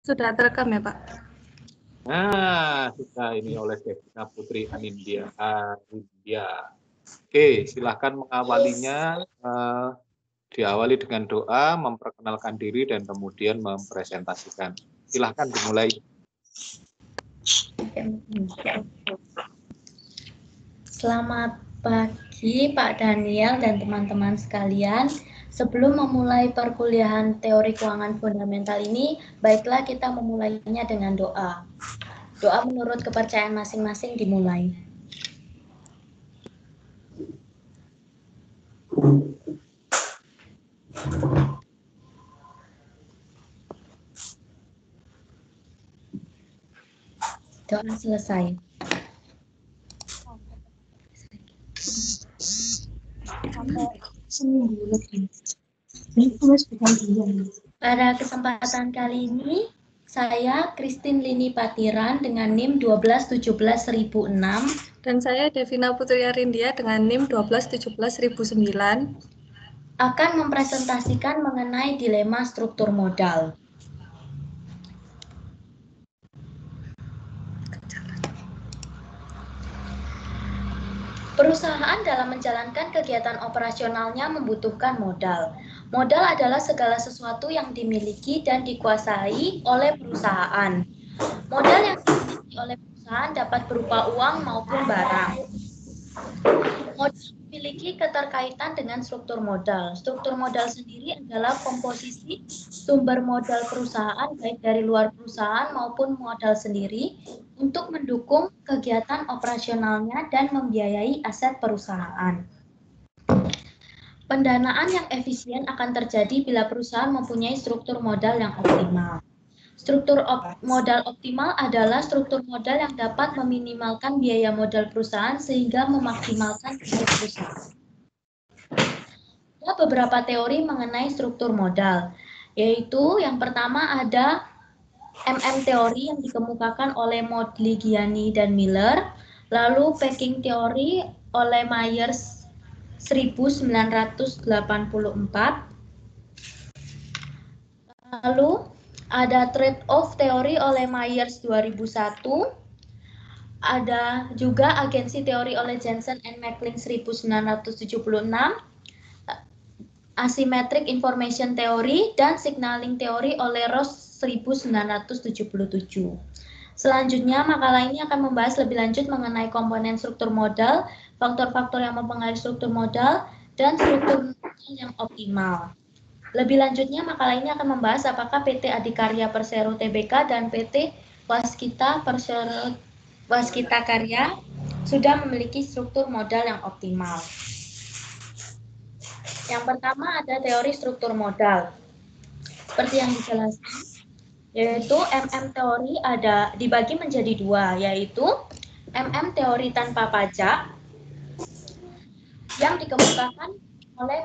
Sudah terekam ya, Pak? Nah, sudah ini oleh Devina Putri Anindya. Oke, silakan mengawalinya. Diawali dengan doa, memperkenalkan diri, dan kemudian mempresentasikan. Silakan dimulai. Selamat pagi Pak Daniel dan teman-teman sekalian. Sebelum memulai perkuliahan teori keuangan fundamental ini, baiklah kita memulainya dengan doa. Doa menurut kepercayaan masing-masing dimulai. Doa selesai. Pada kesempatan kali ini, saya Christine Lini Patiran dengan NIM 1217006 Dan saya Devina Putri Arindia dengan NIM 1217009 akan mempresentasikan mengenai dilema struktur modal. Perusahaan dalam menjalankan kegiatan operasionalnya membutuhkan modal. Modal adalah segala sesuatu yang dimiliki dan dikuasai oleh perusahaan. Modal yang dimiliki oleh perusahaan dapat berupa uang maupun barang. Modal memiliki keterkaitan dengan struktur modal. Struktur modal sendiri adalah komposisi sumber modal perusahaan baik dari luar perusahaan maupun modal sendiri untuk mendukung kegiatan operasionalnya dan membiayai aset perusahaan. Pendanaan yang efisien akan terjadi bila perusahaan mempunyai struktur modal yang optimal. Struktur modal optimal adalah struktur modal yang dapat meminimalkan biaya modal perusahaan sehingga memaksimalkan nilai perusahaan. Ada beberapa teori mengenai struktur modal, yaitu yang pertama ada teori yang dikemukakan oleh Modigliani dan Miller, lalu packing teori oleh Myers 1984, lalu ada trade-off teori oleh Myers 2001, ada juga agensi teori oleh Jensen and Macklin 1976, asymmetric information theory, dan signaling teori oleh Ross 1977. Selanjutnya, makalah ini akan membahas lebih lanjut mengenai komponen struktur modal, faktor-faktor yang mempengaruhi struktur modal, dan struktur modal yang optimal. Lebih lanjutnya, makalah ini akan membahas apakah PT Adikarya Persero Tbk dan PT Waskita Persero Waskita Karya sudah memiliki struktur modal yang optimal. Yang pertama ada teori struktur modal. Seperti yang dijelaskan, yaitu teori ada dibagi menjadi dua, yaitu teori tanpa pajak yang dikemukakan oleh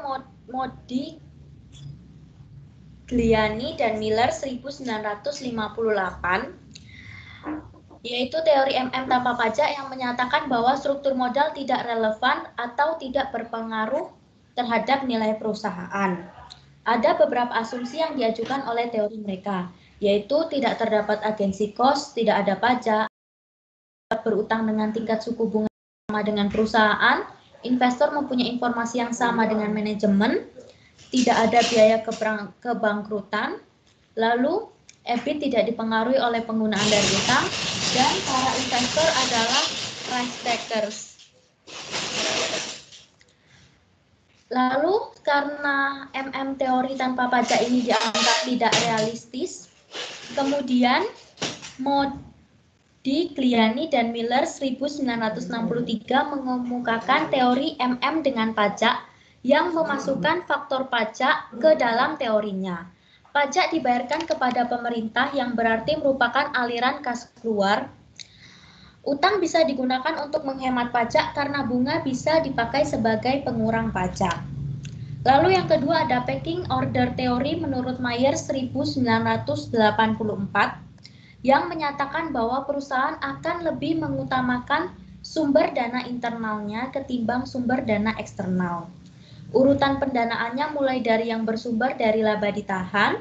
Modigliani dan Miller 1958, yaitu teori tanpa pajak yang menyatakan bahwa struktur modal tidak relevan atau tidak berpengaruh terhadap nilai perusahaan. Ada beberapa asumsi yang diajukan oleh teori mereka, yaitu tidak terdapat agensi cost, tidak ada pajak, berutang dengan tingkat suku bunga sama dengan perusahaan, investor mempunyai informasi yang sama dengan manajemen, tidak ada biaya kebangkrutan, lalu EBIT tidak dipengaruhi oleh penggunaan dari utang, dan para investor adalah risk takers. Lalu karena teori tanpa pajak ini dianggap tidak realistis, kemudian Modigliani dan Miller 1963 mengemukakan teori dengan pajak yang memasukkan faktor pajak ke dalam teorinya. Pajak dibayarkan kepada pemerintah yang berarti merupakan aliran kas keluar. Utang bisa digunakan untuk menghemat pajak karena bunga bisa dipakai sebagai pengurang pajak. Lalu yang kedua ada pecking order teori menurut Myers 1984 yang menyatakan bahwa perusahaan akan lebih mengutamakan sumber dana internalnya ketimbang sumber dana eksternal. Urutan pendanaannya mulai dari yang bersumber dari laba ditahan,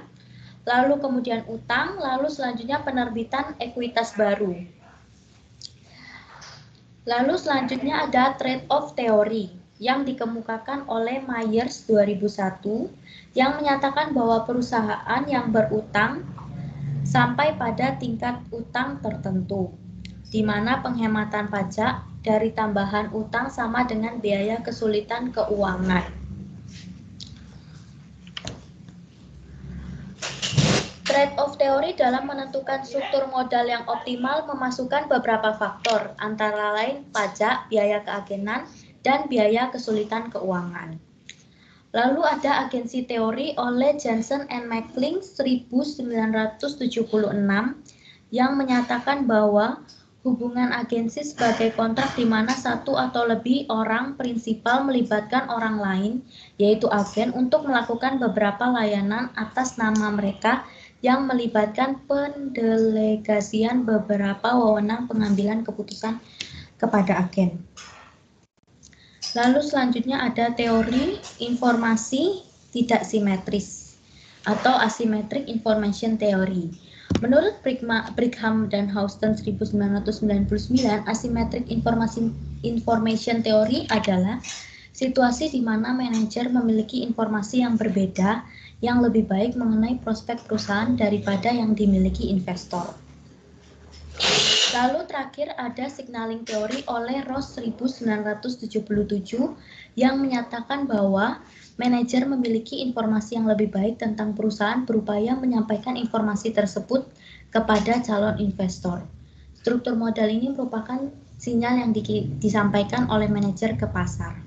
lalu kemudian utang, lalu selanjutnya penerbitan ekuitas baru. Lalu selanjutnya ada trade-off teori yang dikemukakan oleh Myers 2001 yang menyatakan bahwa perusahaan yang berutang sampai pada tingkat utang tertentu, di mana penghematan pajak dari tambahan utang sama dengan biaya kesulitan keuangan. Trade-off teori dalam menentukan struktur modal yang optimal memasukkan beberapa faktor, antara lain pajak, biaya keagenan, dan biaya kesulitan keuangan. Lalu ada agensi teori oleh Jensen and Mackling 1976 yang menyatakan bahwa hubungan agensi sebagai kontrak di mana satu atau lebih orang prinsipal melibatkan orang lain, yaitu agen, untuk melakukan beberapa layanan atas nama mereka yang melibatkan pendelegasian beberapa wewenang pengambilan keputusan kepada agen. Lalu selanjutnya ada teori informasi tidak simetris atau asymmetric information theory. Menurut Brigham dan Houston 1999, asymmetric information theory adalah situasi di mana manajer memiliki informasi yang berbeda yang lebih baik mengenai prospek perusahaan daripada yang dimiliki investor. Lalu terakhir ada signaling teori oleh Ross 1977 yang menyatakan bahwa manajer memiliki informasi yang lebih baik tentang perusahaan berupaya menyampaikan informasi tersebut kepada calon investor. Struktur modal ini merupakan sinyal yang disampaikan oleh manajer ke pasar.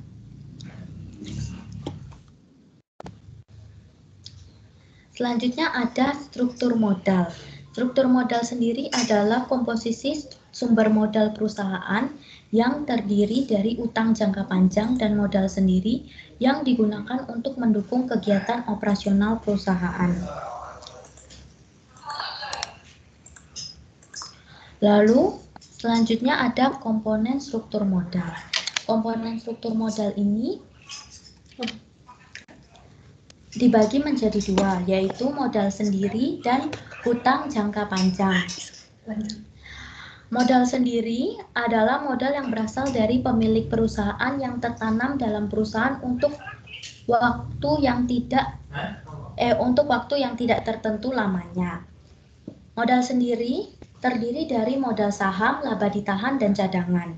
Selanjutnya ada struktur modal. Struktur modal sendiri adalah komposisi sumber modal perusahaan yang terdiri dari utang jangka panjang dan modal sendiri yang digunakan untuk mendukung kegiatan operasional perusahaan. Lalu selanjutnya ada komponen struktur modal. Komponen struktur modal ini dibagi menjadi dua, yaitu modal sendiri dan hutang jangka panjang. Modal sendiri adalah modal yang berasal dari pemilik perusahaan yang tertanam dalam perusahaan untuk waktu yang tidak tertentu lamanya. Modal sendiri terdiri dari modal saham, laba ditahan, dan cadangan.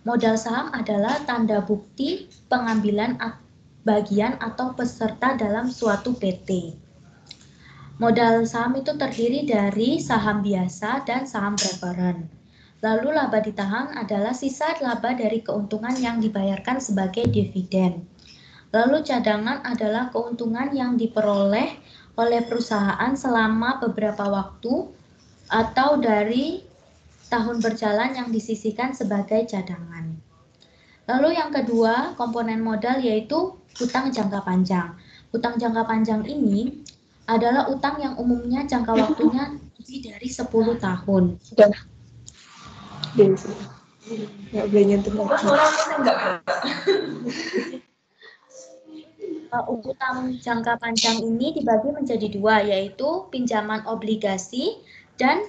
Modal saham adalah tanda bukti pengambilan bagian atau peserta dalam suatu PT. Modal saham itu terdiri dari saham biasa dan saham preferen. Lalu laba ditahan adalah sisa laba dari keuntungan yang dibayarkan sebagai dividen. Lalu cadangan adalah keuntungan yang diperoleh oleh perusahaan selama beberapa waktu atau dari tahun berjalan yang disisihkan sebagai cadangan. Lalu yang kedua, komponen modal yaitu hutang jangka panjang. Hutang jangka panjang ini adalah utang yang umumnya jangka waktunya lebih dari 10 tahun. Sudah. Nggak boleh nyentuh lagi. Utang jangka panjang ini dibagi menjadi dua, yaitu pinjaman obligasi dan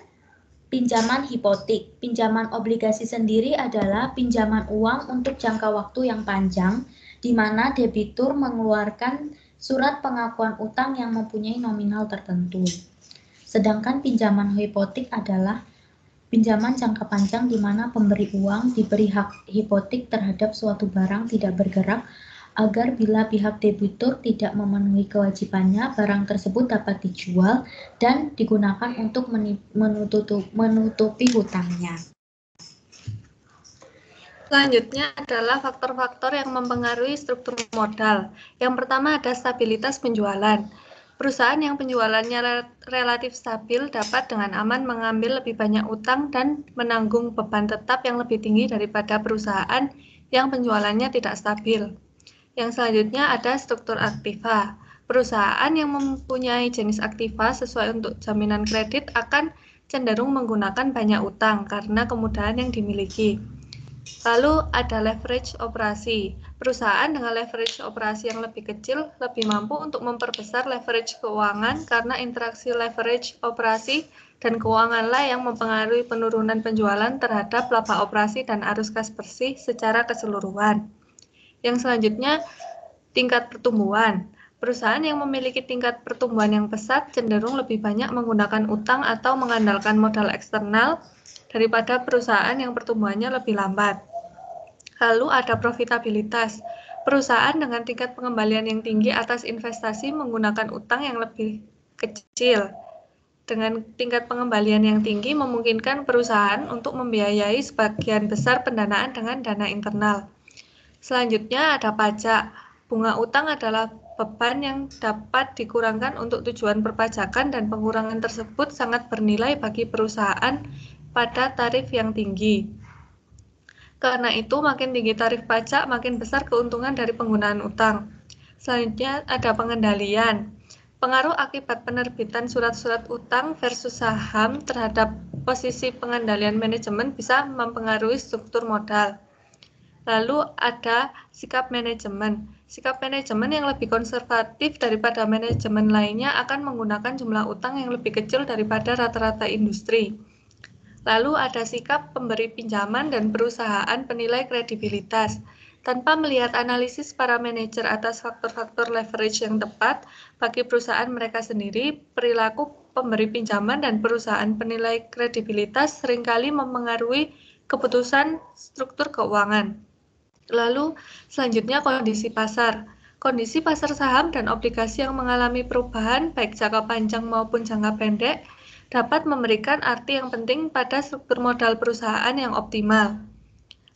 pinjaman hipotek. Pinjaman obligasi sendiri adalah pinjaman uang untuk jangka waktu yang panjang, di mana debitur mengeluarkan surat pengakuan utang yang mempunyai nominal tertentu. Sedangkan pinjaman hipotek adalah pinjaman jangka panjang di mana pemberi uang diberi hak hipotek terhadap suatu barang tidak bergerak agar bila pihak debitur tidak memenuhi kewajibannya, barang tersebut dapat dijual dan digunakan untuk menutupi hutangnya. Selanjutnya adalah faktor-faktor yang mempengaruhi struktur modal. Yang pertama ada stabilitas penjualan. Perusahaan yang penjualannya relatif stabil dapat dengan aman mengambil lebih banyak utang dan menanggung beban tetap yang lebih tinggi daripada perusahaan yang penjualannya tidak stabil. Yang selanjutnya ada struktur aktiva. Perusahaan yang mempunyai jenis aktiva sesuai untuk jaminan kredit akan cenderung menggunakan banyak utang karena kemudahan yang dimiliki. Lalu ada leverage operasi. Perusahaan dengan leverage operasi yang lebih kecil lebih mampu untuk memperbesar leverage keuangan karena interaksi leverage operasi dan keuanganlah yang mempengaruhi penurunan penjualan terhadap laba operasi dan arus kas bersih secara keseluruhan. Yang selanjutnya, tingkat pertumbuhan. Perusahaan yang memiliki tingkat pertumbuhan yang pesat cenderung lebih banyak menggunakan utang atau mengandalkan modal eksternal daripada perusahaan yang pertumbuhannya lebih lambat. Lalu ada profitabilitas. Perusahaan dengan tingkat pengembalian yang tinggi atas investasi menggunakan utang yang lebih kecil. Dengan tingkat pengembalian yang tinggi memungkinkan perusahaan untuk membiayai sebagian besar pendanaan dengan dana internal. Selanjutnya ada pajak. Bunga utang adalah beban yang dapat dikurangkan untuk tujuan perpajakan dan pengurangan tersebut sangat bernilai bagi perusahaan pada tarif yang tinggi. Karena itu, makin tinggi tarif pajak, makin besar keuntungan dari penggunaan utang. Selanjutnya ada pengendalian. Pengaruh akibat penerbitan surat-surat utang versus saham terhadap posisi pengendalian manajemen bisa mempengaruhi struktur modal. Lalu ada sikap manajemen. Sikap manajemen yang lebih konservatif daripada manajemen lainnya akan menggunakan jumlah utang yang lebih kecil daripada rata-rata industri. Lalu ada sikap pemberi pinjaman dan perusahaan penilai kredibilitas. Tanpa melihat analisis para manajer atas faktor-faktor leverage yang tepat bagi perusahaan mereka sendiri, perilaku pemberi pinjaman dan perusahaan penilai kredibilitas seringkali mempengaruhi keputusan struktur keuangan. Lalu selanjutnya kondisi pasar. Kondisi pasar saham dan obligasi yang mengalami perubahan baik jangka panjang maupun jangka pendek dapat memberikan arti yang penting pada struktur modal perusahaan yang optimal.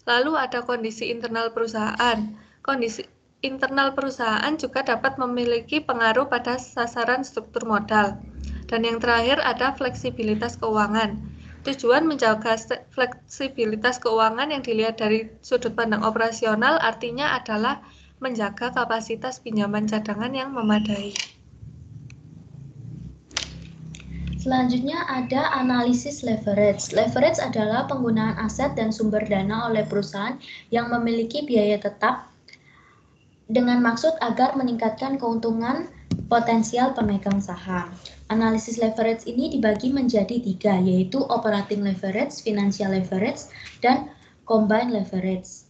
Lalu ada kondisi internal perusahaan. Kondisi internal perusahaan juga dapat memiliki pengaruh pada sasaran struktur modal. Dan yang terakhir ada fleksibilitas keuangan. Tujuan menjaga fleksibilitas keuangan yang dilihat dari sudut pandang operasional artinya adalah menjaga kapasitas pinjaman cadangan yang memadai. Selanjutnya ada analisis leverage. Leverage adalah penggunaan aset dan sumber dana oleh perusahaan yang memiliki biaya tetap dengan maksud agar meningkatkan keuntungan potensial pemegang saham. Analisis leverage ini dibagi menjadi 3, yaitu operating leverage, financial leverage, dan combined leverage.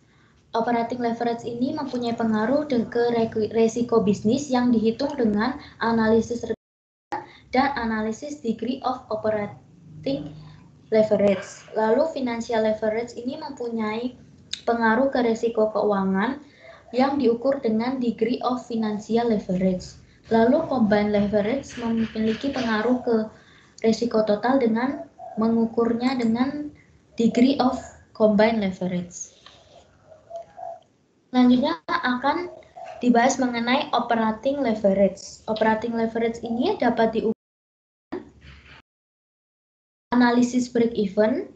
Operating leverage ini mempunyai pengaruh ke resiko bisnis yang dihitung dengan analisis dan analisis degree of operating leverage. Lalu financial leverage ini mempunyai pengaruh ke risiko keuangan yang diukur dengan degree of financial leverage. Lalu combined leverage memiliki pengaruh ke risiko total dengan mengukurnya dengan degree of combined leverage. Selanjutnya akan dibahas mengenai operating leverage. Operating leverage ini dapat diukur analisis break even,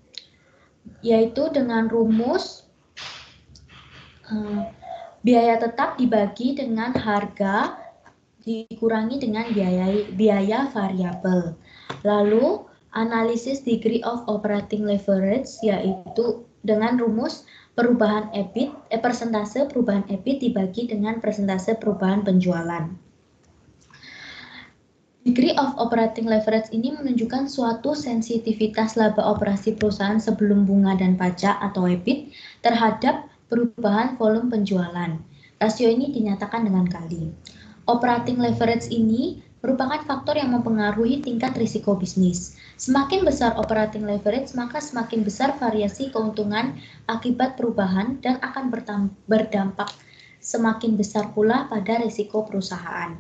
yaitu dengan rumus biaya tetap dibagi dengan harga dikurangi dengan biaya variabel. Lalu analisis degree of operating leverage, yaitu dengan rumus perubahan EBIT, persentase perubahan EBIT dibagi dengan persentase perubahan penjualan. Degree of operating leverage ini menunjukkan suatu sensitivitas laba operasi perusahaan sebelum bunga dan pajak atau EBIT terhadap perubahan volume penjualan. Rasio ini dinyatakan dengan kali. Operating leverage ini merupakan faktor yang mempengaruhi tingkat risiko bisnis. Semakin besar operating leverage, maka semakin besar variasi keuntungan akibat perubahan dan akan berdampak semakin besar pula pada risiko perusahaan.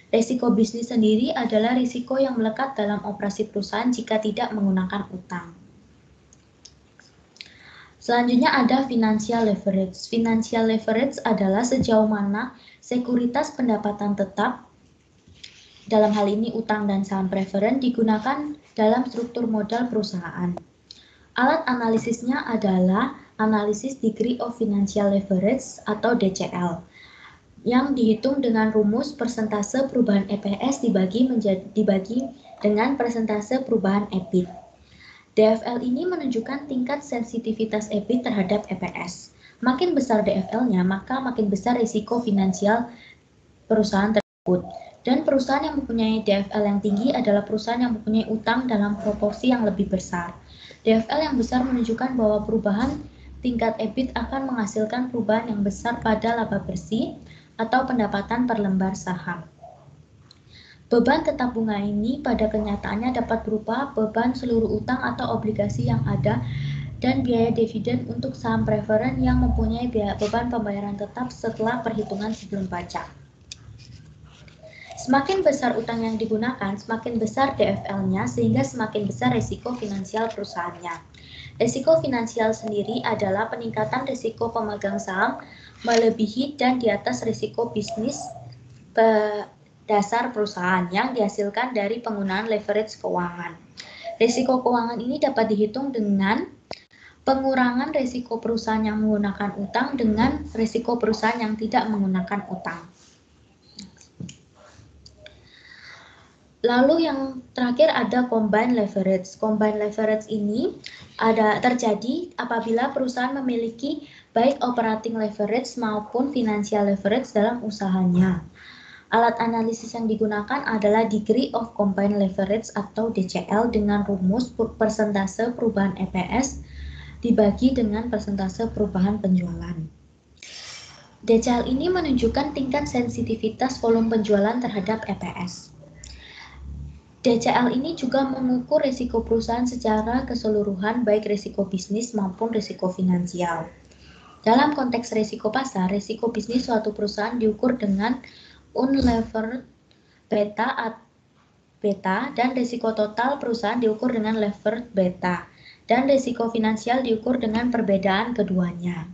Risiko bisnis sendiri adalah risiko yang melekat dalam operasi perusahaan jika tidak menggunakan utang. Selanjutnya ada financial leverage. Financial leverage adalah sejauh mana sekuritas pendapatan tetap, dalam hal ini utang dan saham preferen, digunakan dalam struktur modal perusahaan. Alat analisisnya adalah analisis degree of financial leverage atau DCL, yang dihitung dengan rumus persentase perubahan EPS dibagi dengan persentase perubahan EBIT. DFL ini menunjukkan tingkat sensitivitas EBIT terhadap EPS. Makin besar DFL-nya, maka makin besar risiko finansial perusahaan tersebut. Dan perusahaan yang mempunyai DFL yang tinggi adalah perusahaan yang mempunyai utang dalam proporsi yang lebih besar. DFL yang besar menunjukkan bahwa perubahan tingkat EBIT akan menghasilkan perubahan yang besar pada laba bersih atau pendapatan per lembar saham. Beban tetap bunga ini pada kenyataannya dapat berupa beban seluruh utang atau obligasi yang ada dan biaya dividen untuk saham preferen yang mempunyai beban pembayaran tetap setelah perhitungan sebelum pajak. Semakin besar utang yang digunakan, semakin besar DFL-nya sehingga semakin besar risiko finansial perusahaannya. Risiko finansial sendiri adalah peningkatan risiko pemegang saham melebihi dan di atas risiko bisnis dasar perusahaan yang dihasilkan dari penggunaan leverage keuangan. Risiko keuangan ini dapat dihitung dengan pengurangan risiko perusahaan yang menggunakan utang dengan risiko perusahaan yang tidak menggunakan utang. Lalu yang terakhir ada combined leverage. Combined leverage ini terjadi apabila perusahaan memiliki baik operating leverage maupun financial leverage dalam usahanya. Alat analisis yang digunakan adalah degree of combined leverage atau DCL dengan rumus persentase perubahan EPS dibagi dengan persentase perubahan penjualan. DCL ini menunjukkan tingkat sensitivitas volume penjualan terhadap EPS. DCL ini juga mengukur risiko perusahaan secara keseluruhan, baik risiko bisnis maupun risiko finansial. Dalam konteks risiko pasar, risiko bisnis suatu perusahaan diukur dengan unlevered beta dan risiko total perusahaan diukur dengan levered beta. Dan risiko finansial diukur dengan perbedaan keduanya.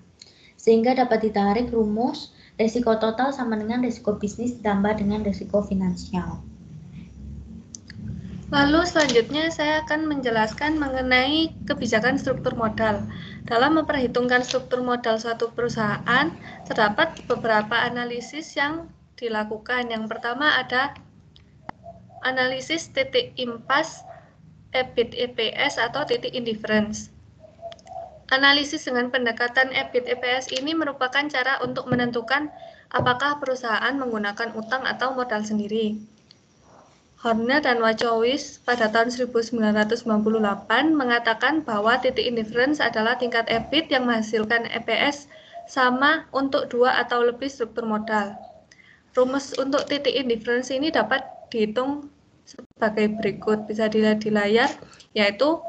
Sehingga dapat ditarik rumus risiko total sama dengan risiko bisnis ditambah dengan risiko finansial. Lalu selanjutnya saya akan menjelaskan mengenai kebijakan struktur modal. Dalam memperhitungkan struktur modal suatu perusahaan, terdapat beberapa analisis yang dilakukan. Yang pertama ada analisis titik impas EBIT EPS atau titik indifference. Analisis dengan pendekatan EBIT EPS ini merupakan cara untuk menentukan apakah perusahaan menggunakan utang atau modal sendiri. Horner dan Wachowicz pada tahun 1998 mengatakan bahwa titik indifference adalah tingkat EBIT yang menghasilkan EPS sama untuk 2 atau lebih struktur modal. Rumus untuk titik indifference ini dapat dihitung sebagai berikut, bisa dilihat di layar, yaitu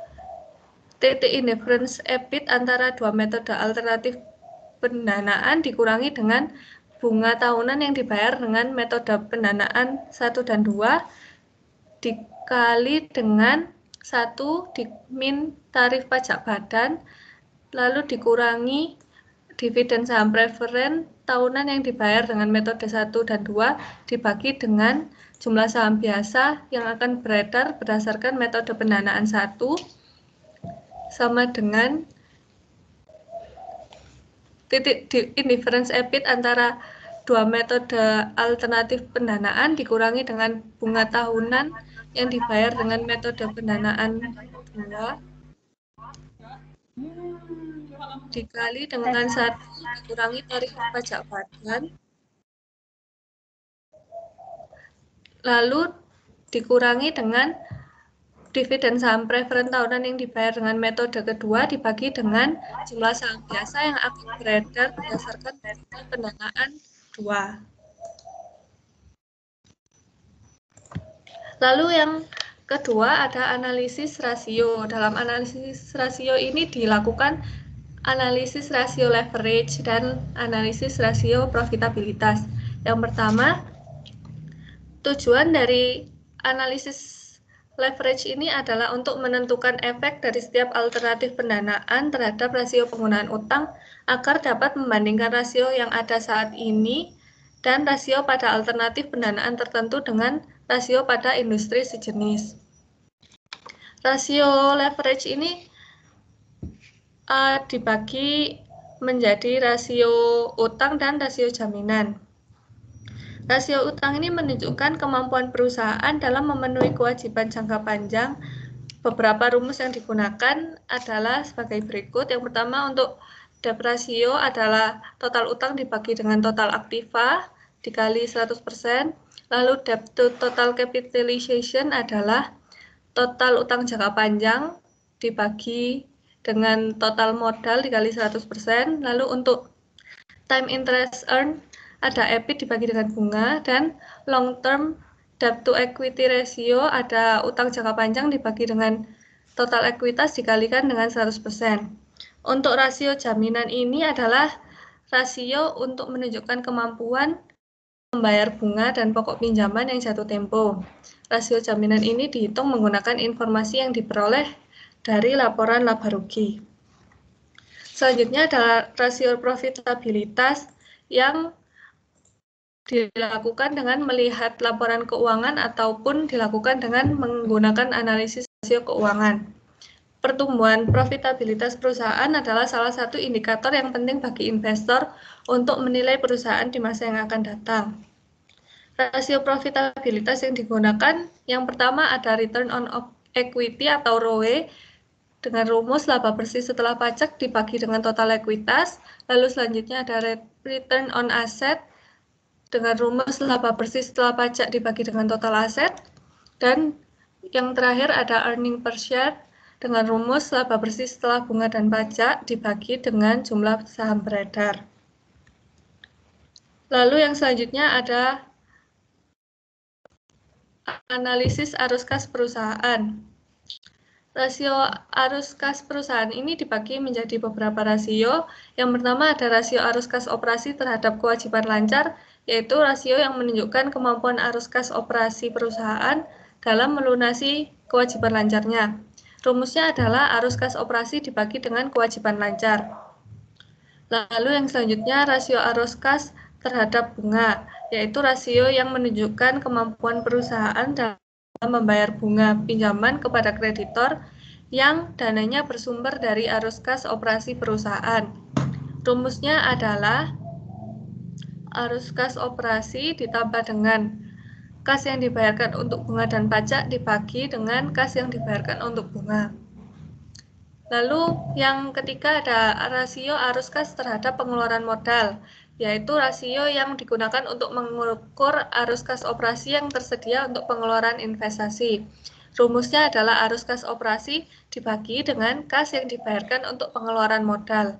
titik indifference EBIT antara dua metode alternatif pendanaan dikurangi dengan bunga tahunan yang dibayar dengan metode pendanaan 1 dan 2 dikali dengan 1 min tarif pajak badan, lalu dikurangi dividen saham preferen tahunan yang dibayar dengan metode 1 dan 2 dibagi dengan jumlah saham biasa yang akan beredar berdasarkan metode pendanaan 1 sama dengan titik indifference EBIT antara dua metode alternatif pendanaan dikurangi dengan bunga tahunan yang dibayar dengan metode pendanaan 2 dikali dengan 1 dikurangi tarif pajak badan, lalu dikurangi dengan dividen saham preferen tahunan yang dibayar dengan metode kedua dibagi dengan jumlah saham biasa yang akan beredar berdasarkan metode pendanaan 2. Lalu yang kedua ada analisis rasio. Dalam analisis rasio ini dilakukan analisis rasio leverage dan analisis rasio profitabilitas. Yang pertama, tujuan dari analisis leverage ini adalah untuk menentukan efek dari setiap alternatif pendanaan terhadap rasio penggunaan utang agar dapat membandingkan rasio yang ada saat ini dan rasio pada alternatif pendanaan tertentu dengan rasio pada industri sejenis. Rasio leverage ini dibagi menjadi rasio utang dan rasio jaminan. Rasio utang ini menunjukkan kemampuan perusahaan dalam memenuhi kewajiban jangka panjang. Beberapa rumus yang digunakan adalah sebagai berikut. Yang pertama untuk Debt ratio adalah total utang dibagi dengan total aktiva dikali 100%. Lalu debt to total capitalization adalah total utang jangka panjang dibagi dengan total modal dikali 100%. Lalu untuk time interest earned ada EBIT dibagi dengan bunga, dan long term debt to equity ratio ada utang jangka panjang dibagi dengan total ekuitas dikalikan dengan 100%. Untuk rasio jaminan ini adalah rasio untuk menunjukkan kemampuan membayar bunga dan pokok pinjaman yang jatuh tempo. Rasio jaminan ini dihitung menggunakan informasi yang diperoleh dari laporan laba rugi. Selanjutnya adalah rasio profitabilitas yang dilakukan dengan melihat laporan keuangan ataupun dilakukan dengan menggunakan analisis rasio keuangan. Pertumbuhan profitabilitas perusahaan adalah salah satu indikator yang penting bagi investor untuk menilai perusahaan di masa yang akan datang. Rasio profitabilitas yang digunakan, yang pertama ada return on equity atau ROE dengan rumus laba bersih setelah pajak dibagi dengan total ekuitas. Lalu selanjutnya ada return on asset dengan rumus laba bersih setelah pajak dibagi dengan total aset. Dan yang terakhir ada earning per share dengan rumus laba bersih setelah bunga dan pajak dibagi dengan jumlah saham beredar. Lalu yang selanjutnya ada analisis arus kas perusahaan. Rasio arus kas perusahaan ini dibagi menjadi beberapa rasio. Yang pertama ada rasio arus kas operasi terhadap kewajiban lancar, yaitu rasio yang menunjukkan kemampuan arus kas operasi perusahaan dalam melunasi kewajiban lancarnya. Rumusnya adalah arus kas operasi dibagi dengan kewajiban lancar. Lalu yang selanjutnya rasio arus kas terhadap bunga, yaitu rasio yang menunjukkan kemampuan perusahaan dalam membayar bunga pinjaman kepada kreditor yang dananya bersumber dari arus kas operasi perusahaan. Rumusnya adalah arus kas operasi ditambah dengan kas yang dibayarkan untuk bunga dan pajak dibagi dengan kas yang dibayarkan untuk bunga. Lalu yang ketiga ada rasio arus kas terhadap pengeluaran modal, yaitu rasio yang digunakan untuk mengukur arus kas operasi yang tersedia untuk pengeluaran investasi. Rumusnya adalah arus kas operasi dibagi dengan kas yang dibayarkan untuk pengeluaran modal.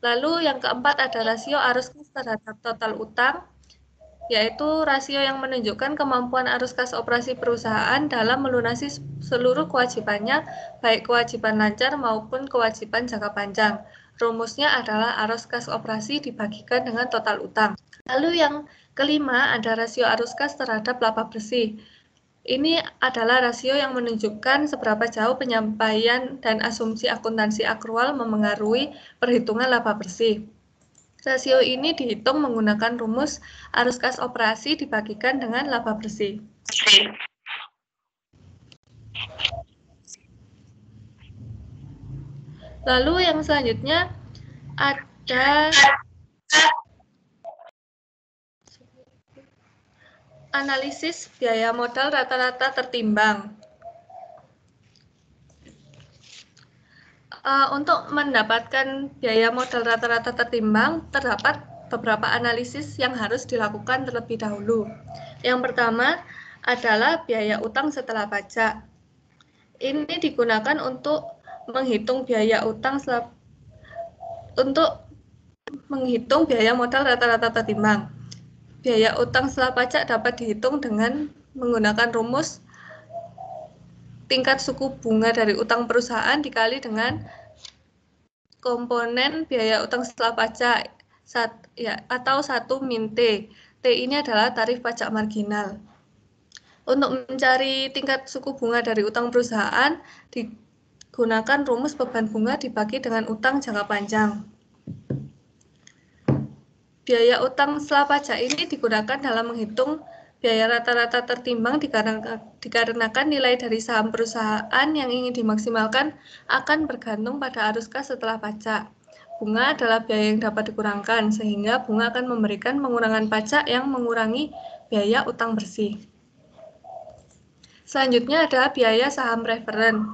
Lalu yang keempat ada rasio arus kas terhadap total utang, yaitu rasio yang menunjukkan kemampuan arus kas operasi perusahaan dalam melunasi seluruh kewajibannya, baik kewajiban lancar maupun kewajiban jangka panjang. Rumusnya adalah arus kas operasi dibagikan dengan total utang. Lalu yang kelima ada rasio arus kas terhadap laba bersih. Ini adalah rasio yang menunjukkan seberapa jauh penyampaian dan asumsi akuntansi akrual memengaruhi perhitungan laba bersih. Rasio ini dihitung menggunakan rumus arus kas operasi dibagikan dengan laba bersih. Lalu yang selanjutnya ada analisis biaya modal rata-rata tertimbang. Untuk mendapatkan biaya modal rata-rata tertimbang, terdapat beberapa analisis yang harus dilakukan terlebih dahulu. Yang pertama adalah biaya utang setelah pajak. Ini digunakan untuk menghitung biaya utang untuk menghitung biaya modal rata-rata tertimbang. Biaya utang setelah pajak dapat dihitung dengan menggunakan rumus tingkat suku bunga dari utang perusahaan dikali dengan komponen biaya utang setelah pajak atau 1 min T. T ini adalah tarif pajak marginal. Untuk mencari tingkat suku bunga dari utang perusahaan digunakan rumus beban bunga dibagi dengan utang jangka panjang. Biaya utang setelah pajak ini digunakan dalam menghitung biaya rata-rata tertimbang dikarenakan nilai dari saham perusahaan yang ingin dimaksimalkan akan bergantung pada arus kas setelah pajak. Bunga adalah biaya yang dapat dikurangkan, sehingga bunga akan memberikan pengurangan pajak yang mengurangi biaya utang bersih. Selanjutnya ada biaya saham referen.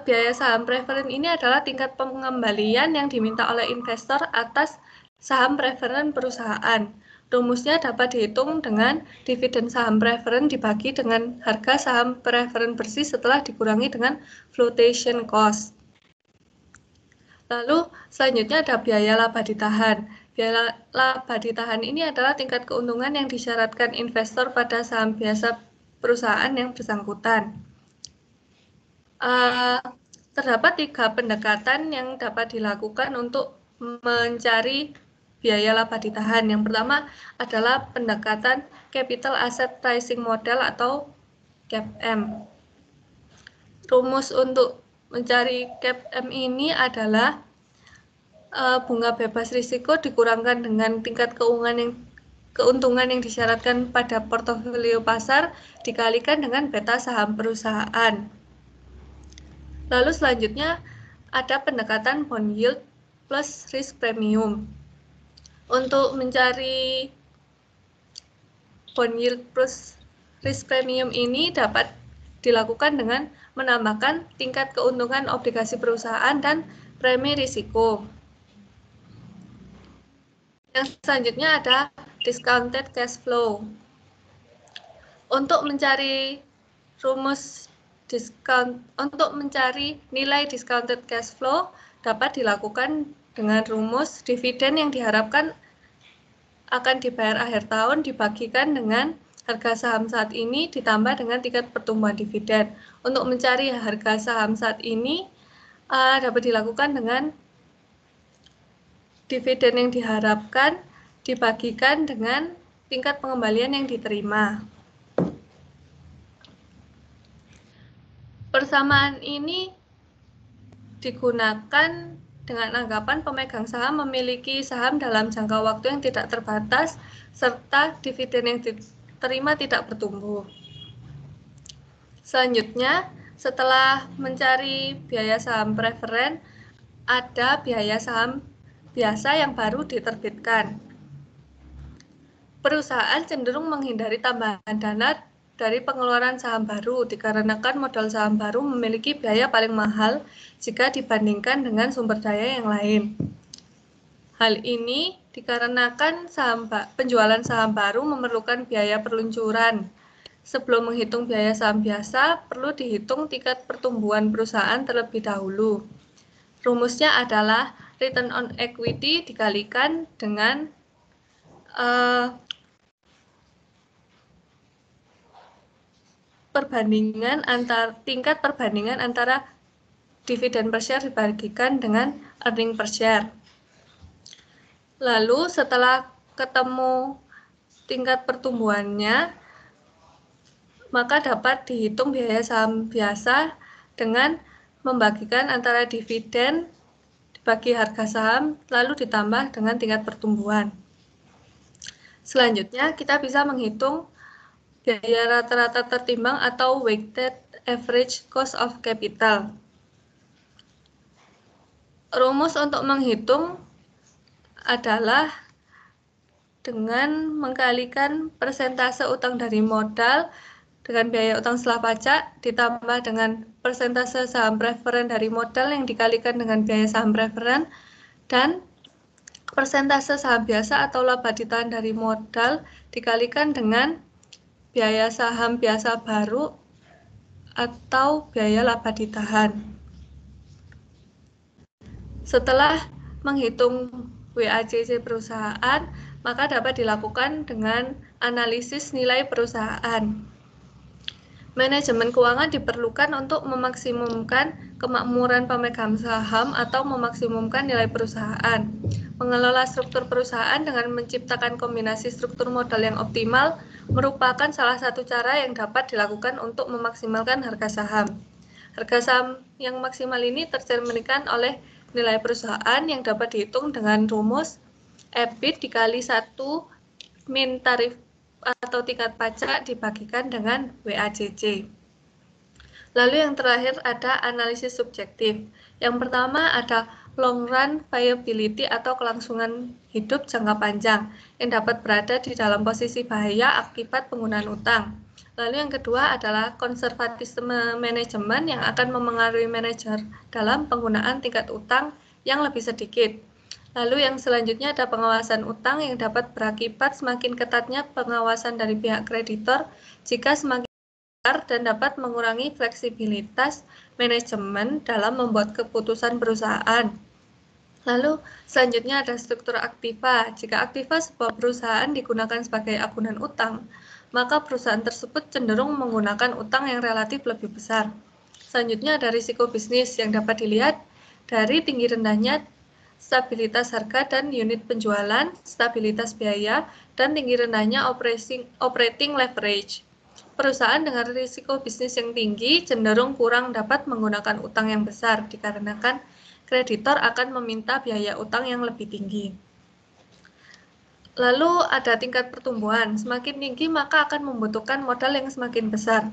biaya saham preferen ini adalah tingkat pengembalian yang diminta oleh investor atas saham preferen perusahaan. Rumusnya dapat dihitung dengan dividen saham preferen dibagi dengan harga saham preferen bersih setelah dikurangi dengan flotation cost. Lalu selanjutnya ada biaya laba ditahan. Biaya laba ditahan ini adalah tingkat keuntungan yang disyaratkan investor pada saham biasa perusahaan yang bersangkutan. Terdapat 3 pendekatan yang dapat dilakukan untuk mencari biaya laba ditahan. Yang pertama adalah pendekatan Capital Asset Pricing Model atau CAPM. Rumus untuk mencari CAPM ini adalah bunga bebas risiko dikurangkan dengan tingkat keuntungan yang disyaratkan pada portofolio pasar dikalikan dengan beta saham perusahaan. Lalu selanjutnya ada pendekatan bond yield plus risk premium. Untuk mencari bond yield plus risk premium ini dapat dilakukan dengan menambahkan tingkat keuntungan obligasi perusahaan dan premi risiko. Yang selanjutnya ada discounted cash flow. Untuk mencari nilai discounted cash flow dapat dilakukan dengan rumus dividen yang diharapkan akan dibayar akhir tahun dibagikan dengan harga saham saat ini ditambah dengan tingkat pertumbuhan dividen. Untuk mencari harga saham saat ini dapat dilakukan dengan dividen yang diharapkan dibagikan dengan tingkat pengembalian yang diterima. Persamaan ini digunakan dengan anggapan pemegang saham memiliki saham dalam jangka waktu yang tidak terbatas serta dividen yang diterima tidak bertumbuh. Selanjutnya, setelah mencari biaya saham preferen, ada biaya saham biasa yang baru diterbitkan. Perusahaan cenderung menghindari tambahan dana dari pengeluaran saham baru dikarenakan modal saham baru memiliki biaya paling mahal jika dibandingkan dengan sumber daya yang lain. Hal ini dikarenakan penjualan saham baru memerlukan biaya peluncuran. Sebelum menghitung biaya saham biasa, perlu dihitung tingkat pertumbuhan perusahaan terlebih dahulu. Rumusnya adalah return on equity dikalikan dengan tingkat perbandingan antara dividen per share dibagikan dengan earning per share. Lalu setelah ketemu tingkat pertumbuhannya, maka dapat dihitung biaya saham biasa dengan membagikan antara dividen dibagi harga saham lalu ditambah dengan tingkat pertumbuhan. Selanjutnya kita bisa menghitung biaya rata-rata tertimbang atau weighted average cost of capital. Rumus untuk menghitung adalah dengan mengkalikan persentase utang dari modal dengan biaya utang setelah pajak ditambah dengan persentase saham preferen dari modal yang dikalikan dengan biaya saham preferen dan persentase saham biasa atau laba ditahan dari modal dikalikan dengan biaya saham biasa baru atau biaya laba ditahan. Setelah menghitung WACC perusahaan, maka dapat dilakukan dengan analisis nilai perusahaan. Manajemen keuangan diperlukan untuk memaksimumkan kemakmuran pemegang saham atau memaksimumkan nilai perusahaan. Mengelola struktur perusahaan dengan menciptakan kombinasi struktur modal yang optimal merupakan salah satu cara yang dapat dilakukan untuk memaksimalkan harga saham. Harga saham yang maksimal ini tercerminkan oleh nilai perusahaan yang dapat dihitung dengan rumus EBIT dikali 1 min tarif atau tingkat pajak dibagikan dengan WACC. Lalu yang terakhir ada analisis subjektif. Yang pertama ada long run viability atau kelangsungan hidup jangka panjang yang dapat berada di dalam posisi bahaya akibat penggunaan utang. Lalu yang kedua adalah konservatisme manajemen yang akan memengaruhi manajer dalam penggunaan tingkat utang yang lebih sedikit. Lalu yang selanjutnya ada pengawasan utang yang dapat berakibat semakin ketatnya pengawasan dari pihak kreditor jika semakin besar dan dapat mengurangi fleksibilitas manajemen dalam membuat keputusan perusahaan. Lalu selanjutnya ada struktur aktiva. Jika aktiva sebuah perusahaan digunakan sebagai agunan utang, maka perusahaan tersebut cenderung menggunakan utang yang relatif lebih besar. Selanjutnya ada risiko bisnis yang dapat dilihat dari tinggi rendahnya stabilitas harga dan unit penjualan, stabilitas biaya, dan tinggi rendahnya operating leverage. Perusahaan dengan risiko bisnis yang tinggi cenderung kurang dapat menggunakan utang yang besar dikarenakan kreditor akan meminta biaya utang yang lebih tinggi. Lalu ada tingkat pertumbuhan. Semakin tinggi maka akan membutuhkan modal yang semakin besar.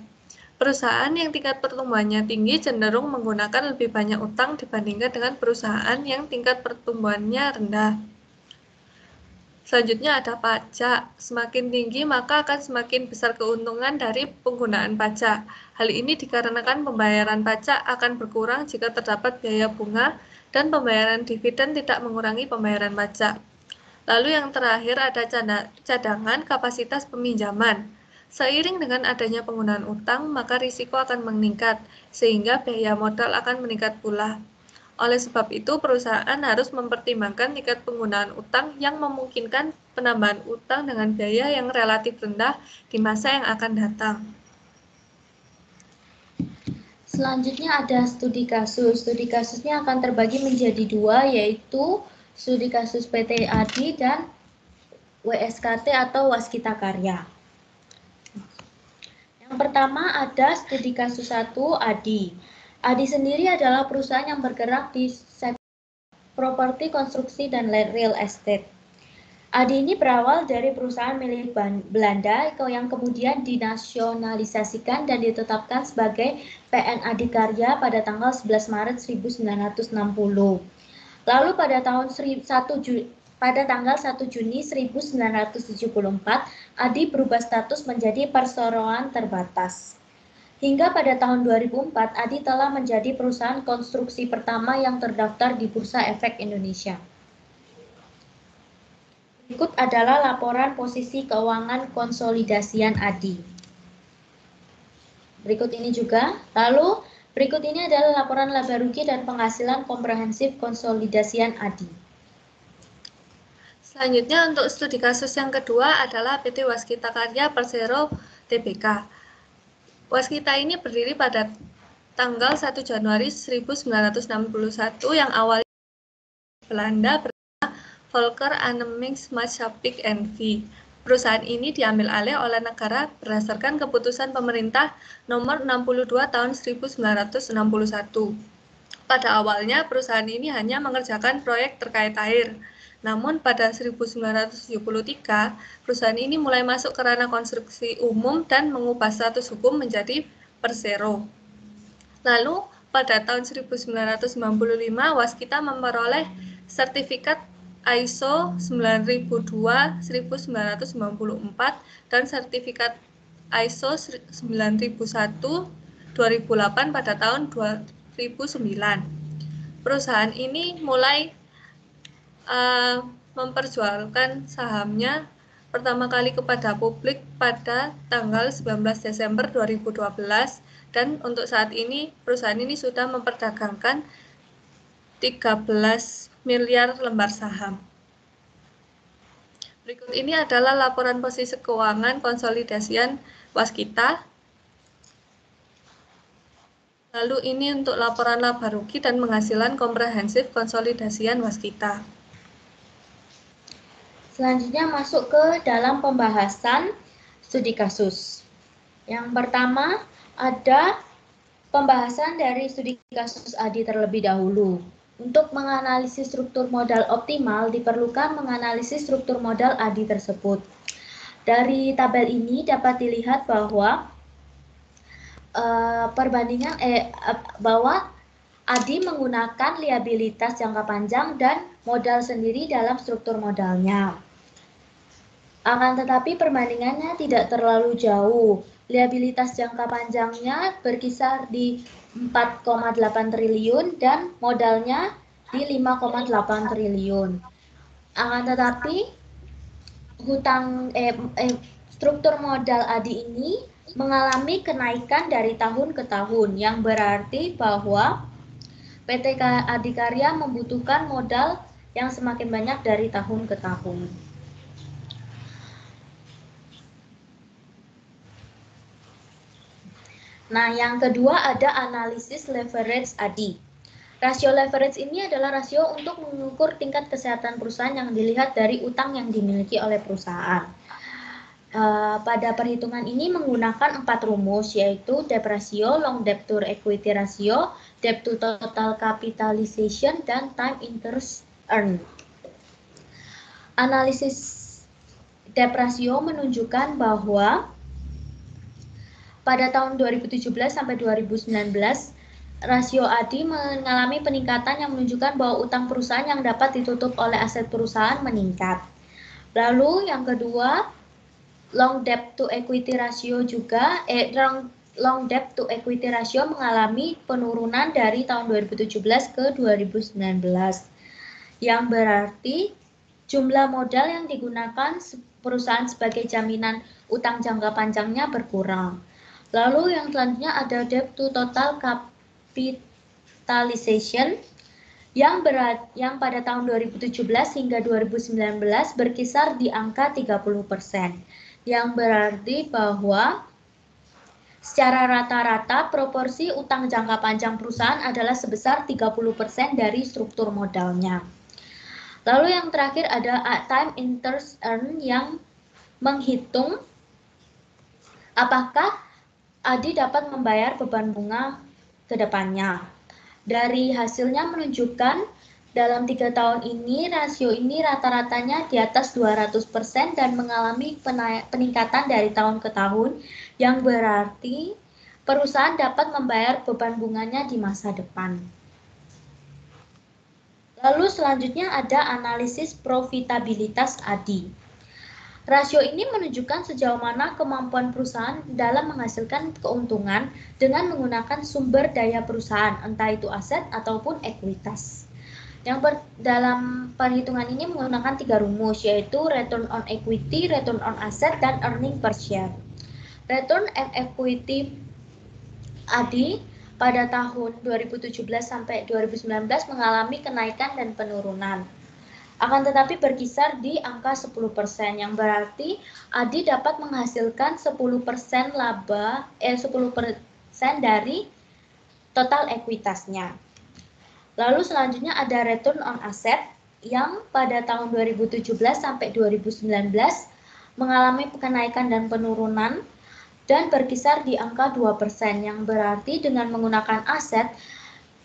Perusahaan yang tingkat pertumbuhannya tinggi cenderung menggunakan lebih banyak utang dibandingkan dengan perusahaan yang tingkat pertumbuhannya rendah. Selanjutnya ada pajak. Semakin tinggi maka akan semakin besar keuntungan dari penggunaan pajak. Hal ini dikarenakan pembayaran pajak akan berkurang jika terdapat biaya bunga dan pembayaran dividen tidak mengurangi pembayaran pajak. Lalu yang terakhir ada cadangan kapasitas peminjaman. Seiring dengan adanya penggunaan utang, maka risiko akan meningkat, sehingga biaya modal akan meningkat pula. Oleh sebab itu, perusahaan harus mempertimbangkan tingkat penggunaan utang yang memungkinkan penambahan utang dengan biaya yang relatif rendah di masa yang akan datang. Selanjutnya ada studi kasus. Studi kasusnya akan terbagi menjadi dua, yaitu studi kasus PT ADI dan WSKT atau Waskita Karya. Yang pertama ada studi kasus 1 ADI. ADI sendiri adalah perusahaan yang bergerak di sektor properti, konstruksi, dan real estate. ADI ini berawal dari perusahaan milik Belanda yang kemudian dinasionalisasikan dan ditetapkan sebagai PN Adikarya pada tanggal 11 Maret 1960. Lalu pada tanggal 1 Juni 1974, ADI berubah status menjadi perseroan terbatas. Hingga pada tahun 2004, ADI telah menjadi perusahaan konstruksi pertama yang terdaftar di Bursa Efek Indonesia. Berikut adalah laporan posisi keuangan konsolidasian ADI. Berikut ini juga. Lalu berikut ini adalah laporan laba rugi dan penghasilan komprehensif konsolidasian ADI. Selanjutnya untuk studi kasus yang kedua adalah PT Waskita Karya Persero Tbk. Waskita ini berdiri pada tanggal 1 Januari 1961 yang awalnya Belanda bernama Volker Annemings Maatschappij N.V. Perusahaan ini diambil alih oleh negara berdasarkan keputusan pemerintah nomor 62 tahun 1961. Pada awalnya perusahaan ini hanya mengerjakan proyek terkait air. Namun pada 1973, perusahaan ini mulai masuk ke ranah konstruksi umum dan mengubah status hukum menjadi Persero. Lalu pada tahun 1995, Waskita memperoleh sertifikat ISO 9002-1994 dan sertifikat ISO 9001-2008 pada tahun 2009. Perusahaan ini mulai memperjualkan sahamnya pertama kali kepada publik pada tanggal 19 Desember 2012 dan untuk saat ini perusahaan ini sudah memperdagangkan 13 miliar lembar saham. Berikut ini adalah laporan posisi keuangan konsolidasian Waskita. Lalu ini untuk laporan laba rugi dan penghasilan komprehensif konsolidasian Waskita. Selanjutnya masuk ke dalam pembahasan studi kasus. Yang pertama ada pembahasan dari studi kasus ADI terlebih dahulu. Untuk menganalisis struktur modal optimal diperlukan menganalisis struktur modal ADI tersebut. Dari tabel ini dapat dilihat bahwa bahwa Adi menggunakan liabilitas jangka panjang dan modal sendiri dalam struktur modalnya. Akan tetapi perbandingannya tidak terlalu jauh. Liabilitas jangka panjangnya berkisar di 4,8 triliun dan modalnya di 5,8 triliun. Akan tetapi struktur modal Adi ini mengalami kenaikan dari tahun ke tahun, yang berarti bahwa PT Adikarya membutuhkan modal yang semakin banyak dari tahun ke tahun. Nah, yang kedua ada analisis leverage Adi. Rasio leverage ini adalah rasio untuk mengukur tingkat kesehatan perusahaan yang dilihat dari utang yang dimiliki oleh perusahaan. Pada perhitungan ini menggunakan 4 rumus, yaitu debt ratio, long debt to equity ratio, debt to total capitalization, dan time interest earned. Analisis debt ratio menunjukkan bahwa pada tahun 2017 sampai 2019, rasio Adi mengalami peningkatan yang menunjukkan bahwa utang perusahaan yang dapat ditutup oleh aset perusahaan meningkat. Lalu yang kedua, long debt to equity ratio juga, long debt to equity ratio mengalami penurunan dari tahun 2017 ke 2019. Yang berarti jumlah modal yang digunakan perusahaan sebagai jaminan utang jangka panjangnya berkurang. Lalu yang selanjutnya ada debt to total capitalization yang pada tahun 2017 hingga 2019 berkisar di angka 30%. Yang berarti bahwa secara rata-rata proporsi utang jangka panjang perusahaan adalah sebesar 30% dari struktur modalnya. Lalu yang terakhir ada time interest earned yang menghitung apakah Adi dapat membayar beban bunga ke depannya. Dari hasilnya menunjukkan dalam 3 tahun ini rasio ini rata-ratanya di atas 200% dan mengalami peningkatan dari tahun ke tahun, yang berarti perusahaan dapat membayar beban bunganya di masa depan. Lalu selanjutnya ada analisis profitabilitas Adi. Rasio ini menunjukkan sejauh mana kemampuan perusahaan dalam menghasilkan keuntungan dengan menggunakan sumber daya perusahaan, entah itu aset ataupun ekuitas. Dalam perhitungan ini menggunakan 3 rumus, yaitu return on equity, return on asset, dan earning per share. Return on equity Adi pada tahun 2017 sampai 2019 mengalami kenaikan dan penurunan. Akan tetapi berkisar di angka 10%, yang berarti Adi dapat menghasilkan 10% laba 10% dari total ekuitasnya. Lalu selanjutnya ada return on asset yang pada tahun 2017 sampai 2019 mengalami kenaikan dan penurunan dan berkisar di angka 2%, yang berarti dengan menggunakan aset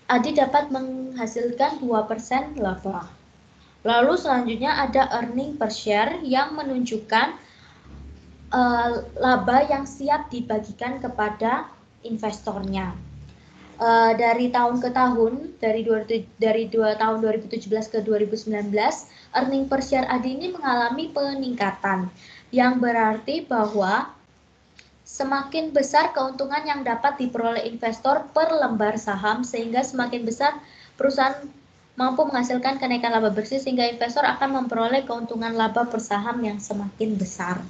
Adi dapat menghasilkan 2% laba. Lalu selanjutnya ada earning per share yang menunjukkan laba yang siap dibagikan kepada investornya. Dari tahun ke tahun, dari tahun 2017 ke 2019, earning per share Adi ini mengalami peningkatan, yang berarti bahwa semakin besar keuntungan yang dapat diperoleh investor per lembar saham, sehingga semakin besar perusahaan mampu menghasilkan kenaikan laba bersih, sehingga investor akan memperoleh keuntungan laba per saham yang semakin besar.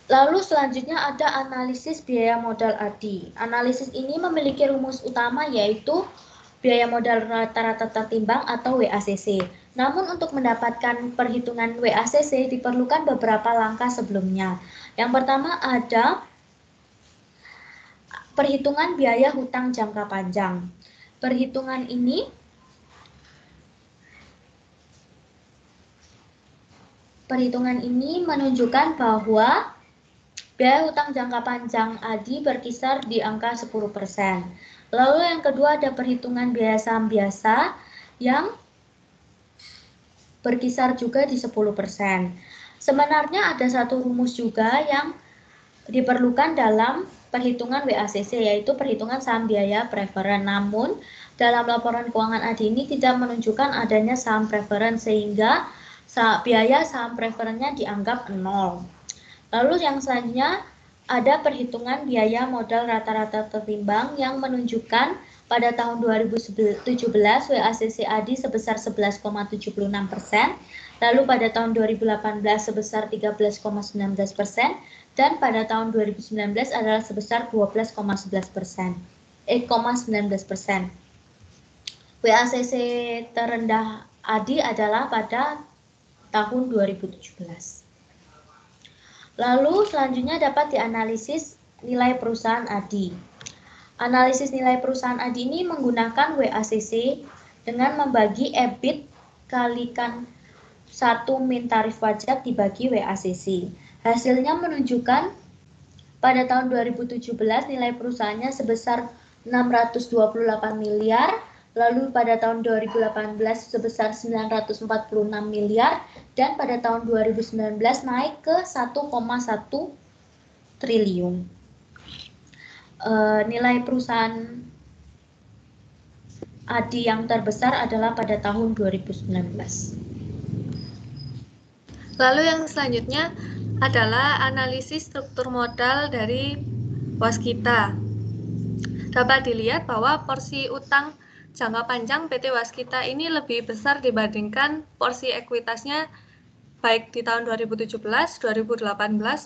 Lalu selanjutnya ada analisis biaya modal Adi. Analisis ini memiliki rumus utama, yaitu biaya modal rata-rata tertimbang atau WACC. Namun untuk mendapatkan perhitungan WACC diperlukan beberapa langkah sebelumnya. Yang pertama ada perhitungan biaya hutang jangka panjang. Perhitungan ini menunjukkan bahwa biaya hutang jangka panjang Adi berkisar di angka 10%. Lalu yang kedua ada perhitungan biaya saham biasa yang berkisar juga di 10%. Sebenarnya ada satu rumus juga yang diperlukan dalam perhitungan WACC, yaitu perhitungan saham biaya preferen. Namun, dalam laporan keuangan ADI ini tidak menunjukkan adanya saham preferen, sehingga biaya saham preferennya dianggap 0. Lalu yang selanjutnya ada perhitungan biaya modal rata-rata tertimbang yang menunjukkan pada tahun 2017 WACC ADI sebesar 11,76%, lalu pada tahun 2018 sebesar 13,19%, dan pada tahun 2019 adalah sebesar 12,19%. WACC terendah ADI adalah pada tahun 2017. Lalu selanjutnya dapat dianalisis nilai perusahaan ADI. Analisis nilai perusahaan ADI ini menggunakan WACC dengan membagi EBIT kalikan 1 min tarif pajak dibagi WACC. Hasilnya menunjukkan pada tahun 2017 nilai perusahaannya sebesar 628 miliar, lalu pada tahun 2018 sebesar 946 miliar, dan pada tahun 2019 naik ke 1,1 triliun. Nilai perusahaan ADI yang terbesar adalah pada tahun 2019. Lalu yang selanjutnya adalah analisis struktur modal dari Waskita. Dapat dilihat bahwa porsi utang jangka panjang PT Waskita ini lebih besar dibandingkan porsi ekuitasnya baik di tahun 2017, 2018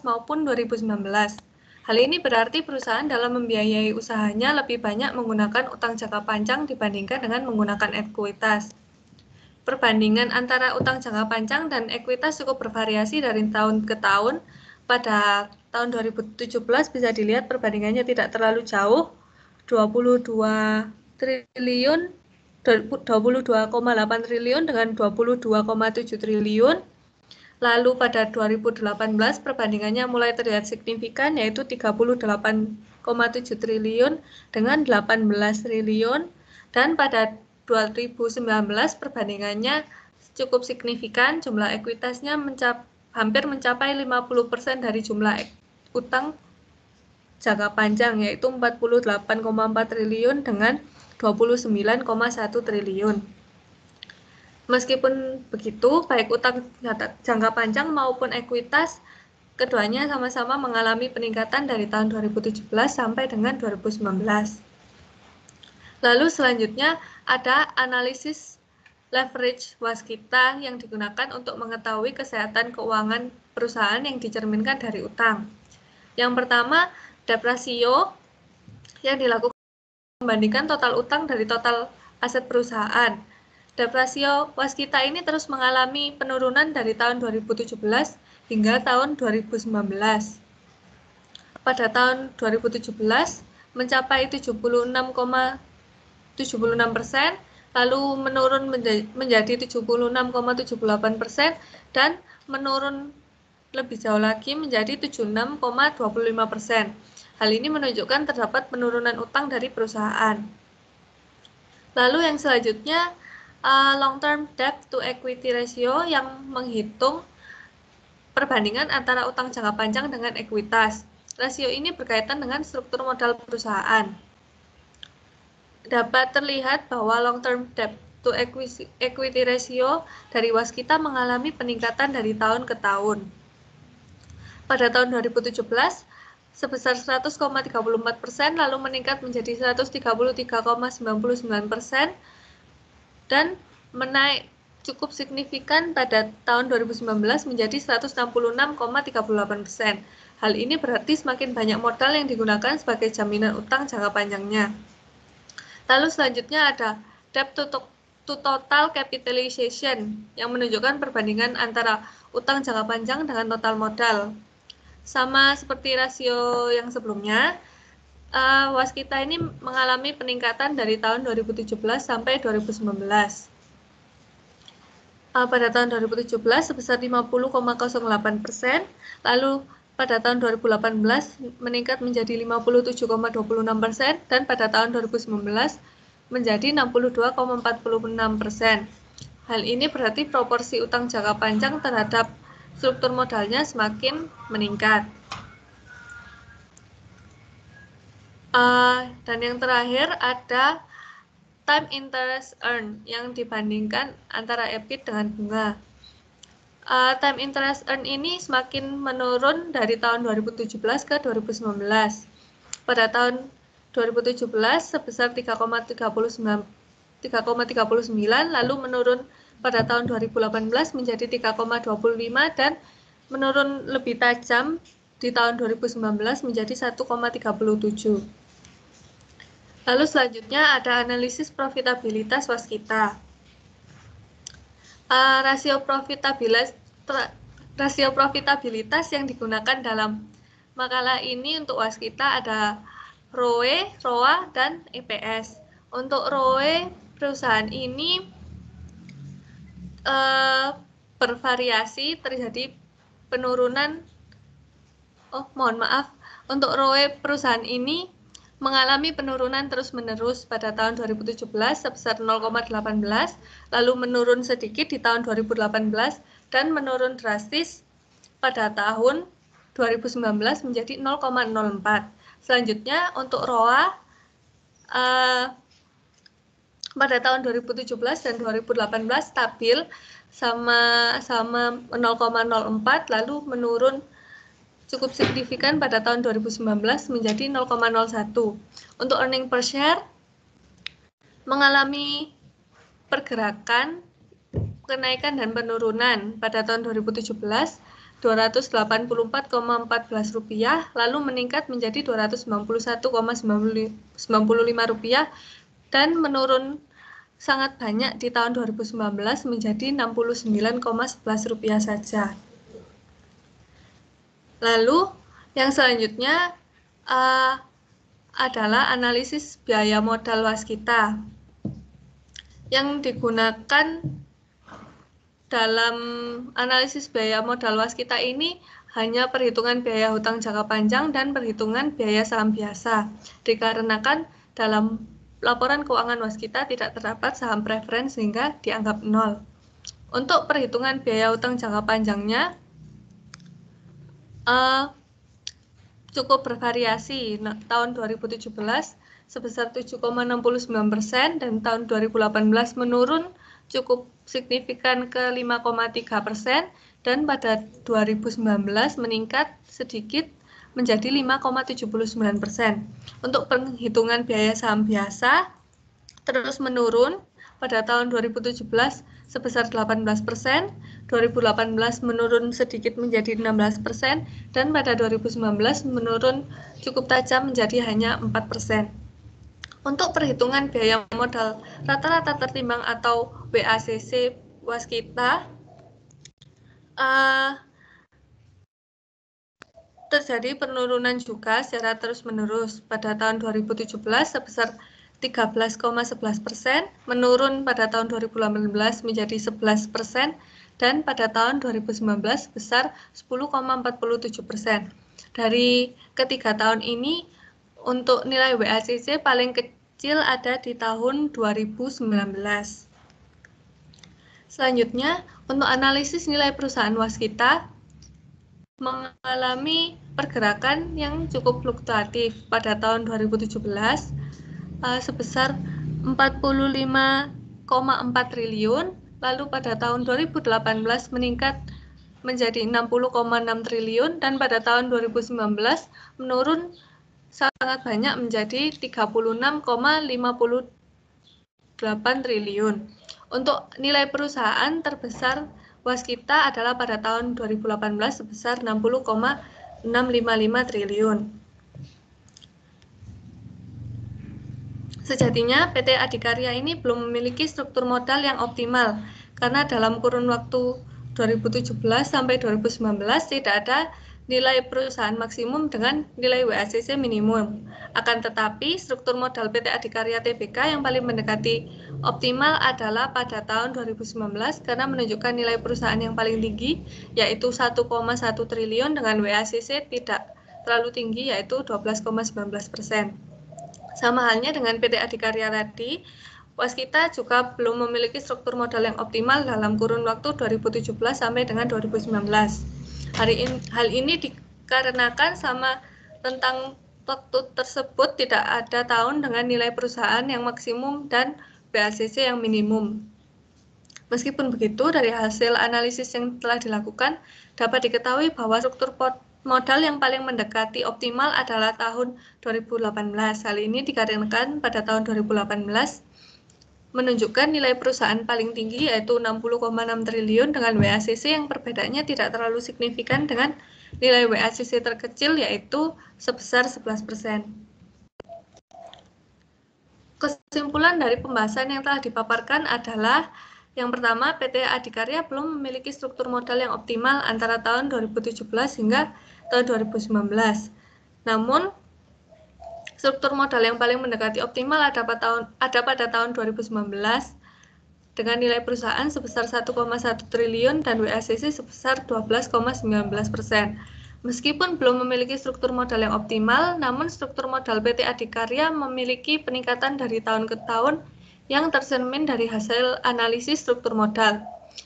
maupun 2019. Hal ini berarti perusahaan dalam membiayai usahanya lebih banyak menggunakan utang jangka panjang dibandingkan dengan menggunakan ekuitas. Perbandingan antara utang jangka panjang dan ekuitas cukup bervariasi dari tahun ke tahun. Pada tahun 2017 bisa dilihat perbandingannya tidak terlalu jauh, 22,8 triliun dengan 22,7 triliun. Lalu pada 2018 perbandingannya mulai terlihat signifikan, yaitu 38,7 triliun dengan 18 triliun, dan pada 2019 perbandingannya cukup signifikan, jumlah ekuitasnya hampir mencapai 50% dari jumlah utang jangka panjang, yaitu 48,4 triliun dengan 29,1 triliun. Meskipun begitu, baik utang jangka panjang maupun ekuitas, keduanya sama-sama mengalami peningkatan dari tahun 2017 sampai dengan 2019. Lalu selanjutnya ada analisis leverage Waskita yang digunakan untuk mengetahui kesehatan keuangan perusahaan yang dicerminkan dari utang. Yang pertama, debt ratio yang dilakukan membandingkan total utang dari total aset perusahaan. Debt ratio Waskita ini terus mengalami penurunan dari tahun 2017 hingga tahun 2019. Pada tahun 2017 mencapai 76,76%, lalu menurun menjadi 76,78% dan menurun lebih jauh lagi menjadi 76,25%. Hal ini menunjukkan terdapat penurunan utang dari perusahaan. Lalu yang selanjutnya long term debt to equity ratio yang menghitung perbandingan antara utang jangka panjang dengan ekuitas. Rasio ini berkaitan dengan struktur modal perusahaan. Dapat terlihat bahwa long term debt to equity ratio dari Waskita mengalami peningkatan dari tahun ke tahun. Pada tahun 2017 sebesar 100,34%, lalu meningkat menjadi 133,99%, dan menaik cukup signifikan pada tahun 2019 menjadi 166,38%. Hal ini berarti semakin banyak modal yang digunakan sebagai jaminan utang jangka panjangnya. Lalu selanjutnya ada debt to total capitalization yang menunjukkan perbandingan antara utang jangka panjang dengan total modal. Sama seperti rasio yang sebelumnya, Waskita ini mengalami peningkatan dari tahun 2017 sampai 2019. Pada tahun 2017 sebesar 50,08%, lalu pada tahun 2018 meningkat menjadi 57,26%, dan pada tahun 2019 menjadi 62,46%. Hal ini berarti proporsi utang jangka panjang terhadap struktur modalnya semakin meningkat. Dan yang terakhir ada time interest earned yang dibandingkan antara EBIT dengan bunga. Time interest earned ini semakin menurun dari tahun 2017 ke 2019. Pada tahun 2017 sebesar 3,39, lalu menurun pada tahun 2018 menjadi 3,25 dan menurun lebih tajam di tahun 2019 menjadi 1,37. Lalu selanjutnya ada analisis profitabilitas waskita. Rasio profitabilitas yang digunakan dalam makalah ini untuk waskita ada ROE, ROA, dan EPS. Untuk ROE, perusahaan ini bervariasi, terjadi penurunan. Untuk ROE perusahaan ini mengalami penurunan terus-menerus pada tahun 2017 sebesar 0,18, lalu menurun sedikit di tahun 2018 dan menurun drastis pada tahun 2019 menjadi 0,04. Selanjutnya untuk ROA pada tahun 2017 dan 2018 stabil sama 0,04, lalu menurun cukup signifikan pada tahun 2019 menjadi 0,01. Untuk earning per share mengalami pergerakan kenaikan dan penurunan pada tahun 2017 Rp284,14, lalu meningkat menjadi Rp291,95 dan menurun sangat banyak di tahun 2019 menjadi Rp69,11 saja. Lalu yang selanjutnya adalah analisis biaya modal waskita. Yang digunakan dalam analisis biaya modal waskita ini hanya perhitungan biaya hutang jangka panjang dan perhitungan biaya saham biasa. Dikarenakan dalam laporan keuangan waskita tidak terdapat saham preferen sehingga dianggap nol. Untuk perhitungan biaya hutang jangka panjangnya cukup bervariasi. Tahun 2017 sebesar 7,69% dan tahun 2018 menurun cukup signifikan ke 5,3% dan pada 2019 meningkat sedikit menjadi 5,79%. Untuk penghitungan biaya saham biasa terus menurun pada tahun 2017 sebesar 18%, 2018 menurun sedikit menjadi 16%, dan pada 2019 menurun cukup tajam menjadi hanya 4%. Untuk perhitungan biaya modal rata-rata tertimbang atau WACC waskita terjadi penurunan juga secara terus-menerus. Pada tahun 2017 sebesar 13,11%, menurun pada tahun 2018 menjadi 11%, dan pada tahun 2019 sebesar 10,47%. Dari ketiga tahun ini, untuk nilai WACC paling kecil ada di tahun 2019. Selanjutnya, untuk analisis nilai perusahaan waskita mengalami pergerakan yang cukup fluktuatif. Pada tahun 2017 sebesar 45,4 triliun, lalu pada tahun 2018 meningkat menjadi 60,6 triliun, dan pada tahun 2019 menurun sangat banyak menjadi 36,58 triliun. Untuk nilai perusahaan terbesar waskita adalah pada tahun 2018 sebesar 60,655 triliun. Sejatinya PT Adikarya ini belum memiliki struktur modal yang optimal karena dalam kurun waktu 2017 sampai 2019 tidak ada nilai perusahaan maksimum dengan nilai WACC minimum. Akan tetapi struktur modal PT Adikarya Tbk yang paling mendekati optimal adalah pada tahun 2019 karena menunjukkan nilai perusahaan yang paling tinggi yaitu 1,1 triliun dengan WACC tidak terlalu tinggi yaitu 12,19%. Sama halnya dengan PT Adikarya tadi, waskita juga belum memiliki struktur modal yang optimal dalam kurun waktu 2017 sampai dengan 2019. Hal ini dikarenakan sama rentang waktu tersebut tidak ada tahun dengan nilai perusahaan yang maksimum dan BACC yang minimum. Meskipun begitu, dari hasil analisis yang telah dilakukan, dapat diketahui bahwa struktur modal yang paling mendekati optimal adalah tahun 2018. Hal ini dikarenakan pada tahun 2018 menunjukkan nilai perusahaan paling tinggi yaitu 60,6 triliun dengan WACC yang perbedaannya tidak terlalu signifikan dengan nilai WACC terkecil yaitu sebesar 11%. Kesimpulan dari pembahasan yang telah dipaparkan adalah yang pertama, PT Adikarya belum memiliki struktur modal yang optimal antara tahun 2017 hingga tahun 2019. Namun, struktur modal yang paling mendekati optimal ada pada tahun 2019 dengan nilai perusahaan sebesar 1,1 triliun dan WACC sebesar 12,19%. Meskipun belum memiliki struktur modal yang optimal, namun struktur modal PT Adikarya memiliki peningkatan dari tahun ke tahun yang tercermin dari hasil analisis struktur modal.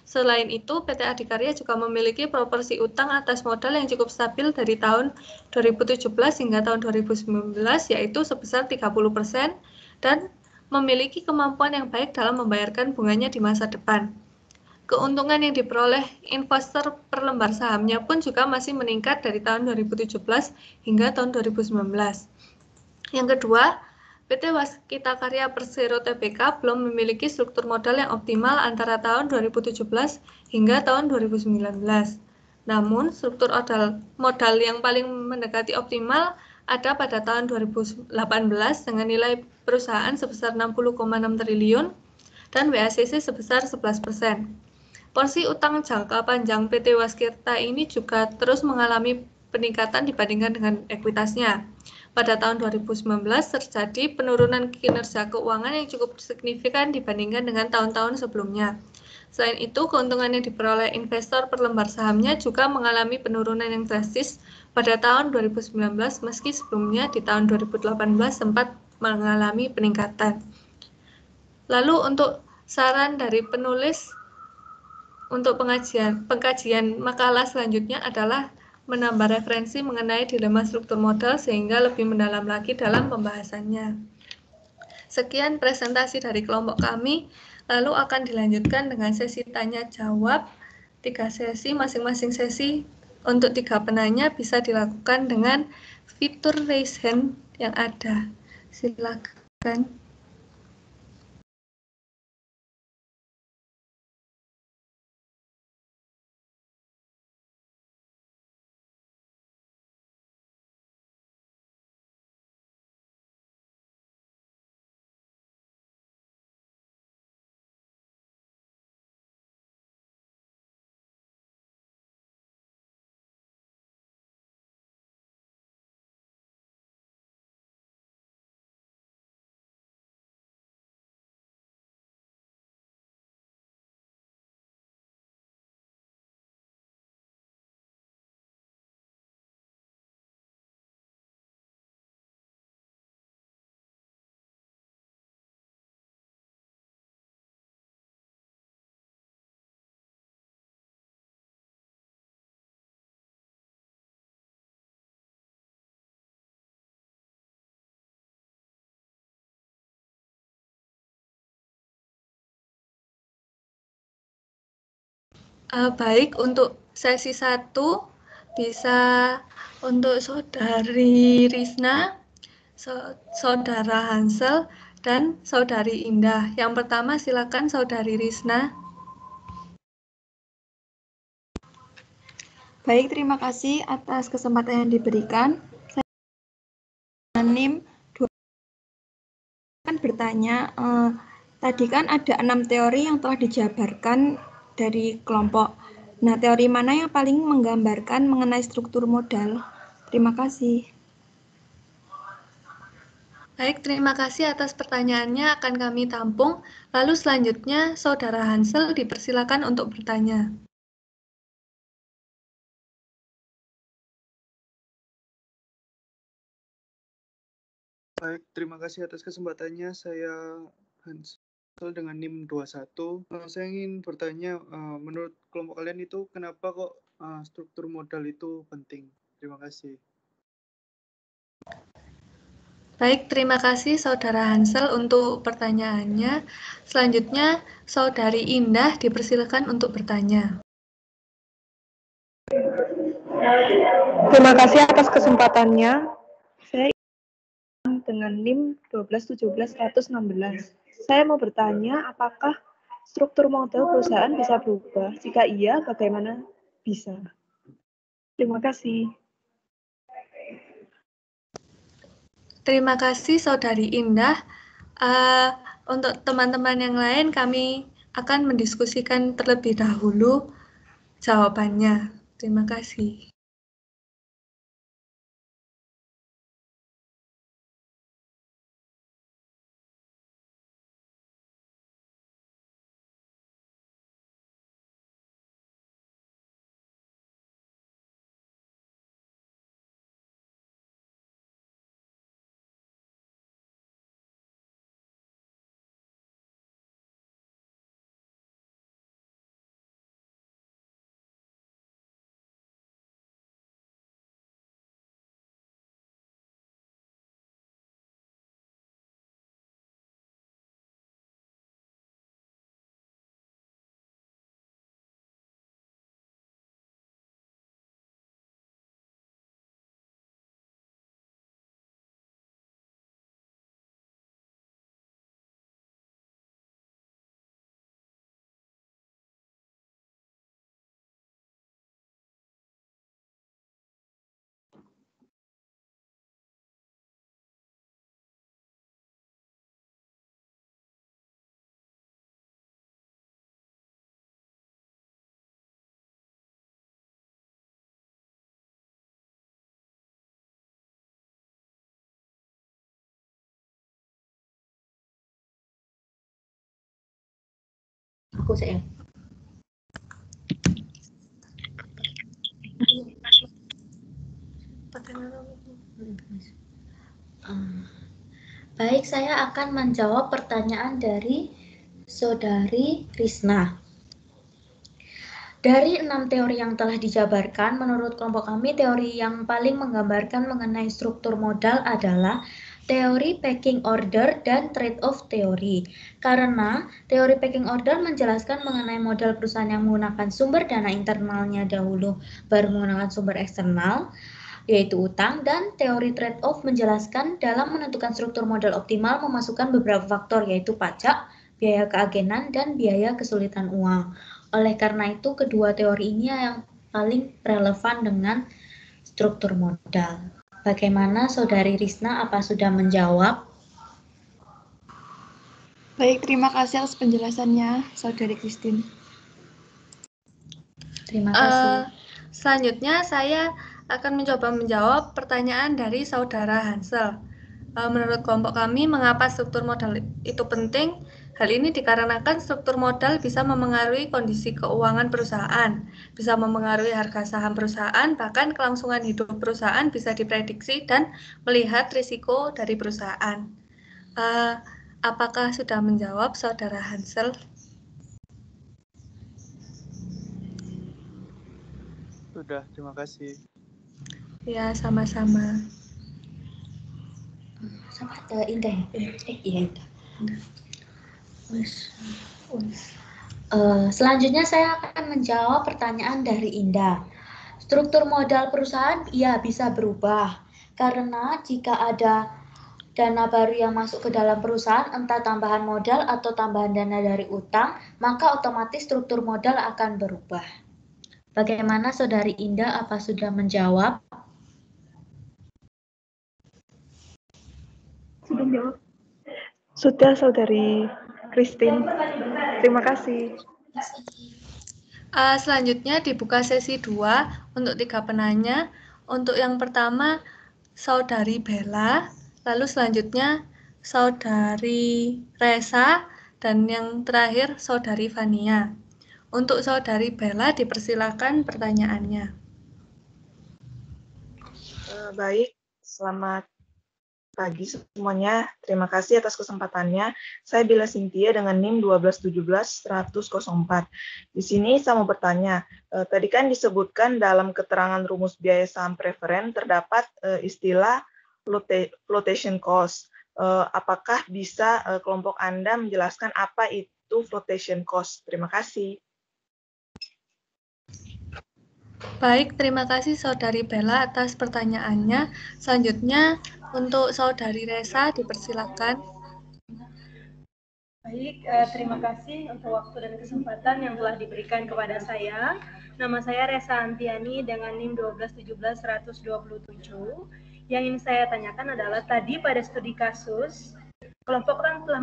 Selain itu, PT Adikarya juga memiliki proporsi utang atas modal yang cukup stabil dari tahun 2017 hingga tahun 2019, yaitu sebesar 30%, dan memiliki kemampuan yang baik dalam membayarkan bunganya di masa depan. Keuntungan yang diperoleh investor per lembar sahamnya pun juga masih meningkat dari tahun 2017 hingga tahun 2019. Yang kedua, PT Waskita Karya Persero Tbk belum memiliki struktur modal yang optimal antara tahun 2017 hingga tahun 2019. Namun, struktur modal yang paling mendekati optimal ada pada tahun 2018 dengan nilai perusahaan sebesar 60,6 triliun dan WACC sebesar 11%. Porsi utang jangka panjang PT Waskita ini juga terus mengalami peningkatan dibandingkan dengan ekuitasnya. Pada tahun 2019 terjadi penurunan kinerja keuangan yang cukup signifikan dibandingkan dengan tahun-tahun sebelumnya. Selain itu, keuntungan yang diperoleh investor per lembar sahamnya juga mengalami penurunan yang drastis pada tahun 2019 meski sebelumnya di tahun 2018 sempat mengalami peningkatan. Lalu untuk saran dari penulis untuk pengkajian makalah selanjutnya adalah menambah referensi mengenai dilema struktur modal sehingga lebih mendalam lagi dalam pembahasannya. Sekian presentasi dari kelompok kami, lalu akan dilanjutkan dengan sesi tanya-jawab, 3 sesi, masing-masing sesi untuk 3 penanya bisa dilakukan dengan fitur raise hand yang ada. Silakan. Baik, untuk sesi 1 bisa untuk Saudari Risna, Saudara Hansel, dan Saudari Indah. Yang pertama silakan Saudari Risna. Baik, terima kasih atas kesempatan yang diberikan. Saya NIM 2 akan bertanya, tadi kan ada 6 teori yang telah dijabarkan dari kelompok. Nah, teori mana yang paling menggambarkan mengenai struktur modal? Terima kasih. Baik, terima kasih atas pertanyaannya, akan kami tampung. Lalu selanjutnya, Saudara Hansel dipersilakan untuk bertanya. Baik, terima kasih atas kesempatannya. Saya Hansel dengan NIM 21. Saya ingin bertanya, menurut kelompok kalian itu kenapa kok struktur modal itu penting? Terima kasih. Baik, terima kasih Saudara Hansel untuk pertanyaannya. Selanjutnya, Saudari Indah dipersilakan untuk bertanya. Terima kasih atas kesempatannya. Saya dengan NIM 1217-116. Saya mau bertanya, apakah struktur modal perusahaan bisa berubah? Jika iya, bagaimana bisa? Terima kasih. Terima kasih Saudari Indah. Untuk teman-teman yang lain, kami akan mendiskusikan terlebih dahulu jawabannya. Terima kasih. Aku saya. Baik, saya akan menjawab pertanyaan dari Saudari Risna. Dari 6 teori yang telah dijabarkan, menurut kelompok kami, teori yang paling menggambarkan mengenai struktur modal adalah teori pecking order dan trade-off teori. Karena teori pecking order menjelaskan mengenai modal perusahaan yang menggunakan sumber dana internalnya dahulu, baru menggunakan sumber eksternal, yaitu utang, dan teori trade-off menjelaskan dalam menentukan struktur modal optimal memasukkan beberapa faktor, yaitu pajak, biaya keagenan, dan biaya kesulitan uang. Oleh karena itu, kedua teori ini yang paling relevan dengan struktur modal. Bagaimana Saudari Risna, apa sudah menjawab? Baik, terima kasih atas penjelasannya, Saudari Christine. Terima kasih. Selanjutnya, saya akan mencoba menjawab pertanyaan dari Saudara Hansel. Menurut kelompok kami, mengapa struktur modal itu penting? Hal ini dikarenakan struktur modal bisa memengaruhi kondisi keuangan perusahaan, bisa memengaruhi harga saham perusahaan, bahkan kelangsungan hidup perusahaan bisa diprediksi dan melihat risiko dari perusahaan. Apakah sudah menjawab, Saudara Hansel? Sudah, terima kasih. Ya, sama-sama. Sama Indah ya? Iya Indah. Selanjutnya saya akan menjawab pertanyaan dari Indah. Struktur modal perusahaan ya bisa berubah karena jika ada dana baru yang masuk ke dalam perusahaan, entah tambahan modal atau tambahan dana dari utang, maka otomatis struktur modal akan berubah. Bagaimana Saudari Indah, apa sudah menjawab? Sudah menjawab. Sudah, Saudari Christine. Terima kasih. Selanjutnya dibuka sesi 2 untuk 3 penanya. Untuk yang pertama, Saudari Bella, lalu selanjutnya Saudari Resa, dan yang terakhir Saudari Fania. Untuk Saudari Bella, dipersilakan pertanyaannya. Baik, selamat pagi semuanya. Terima kasih atas kesempatannya. Saya Bella Cynthia dengan NIM 1217-100-04. Di sini saya mau bertanya, tadi kan disebutkan dalam keterangan rumus biaya saham preferen terdapat istilah flotation cost. Apakah bisa kelompok Anda menjelaskan apa itu flotation cost? Terima kasih. Baik, terima kasih Saudari Bella atas pertanyaannya. Selanjutnya untuk Saudari Resa dipersilakan. Baik, terima kasih untuk waktu dan kesempatan yang telah diberikan kepada saya. Nama saya Resa Antiani dengan NIM 1217127. Yang ingin saya tanyakan adalah tadi pada studi kasus, kelompok orang telah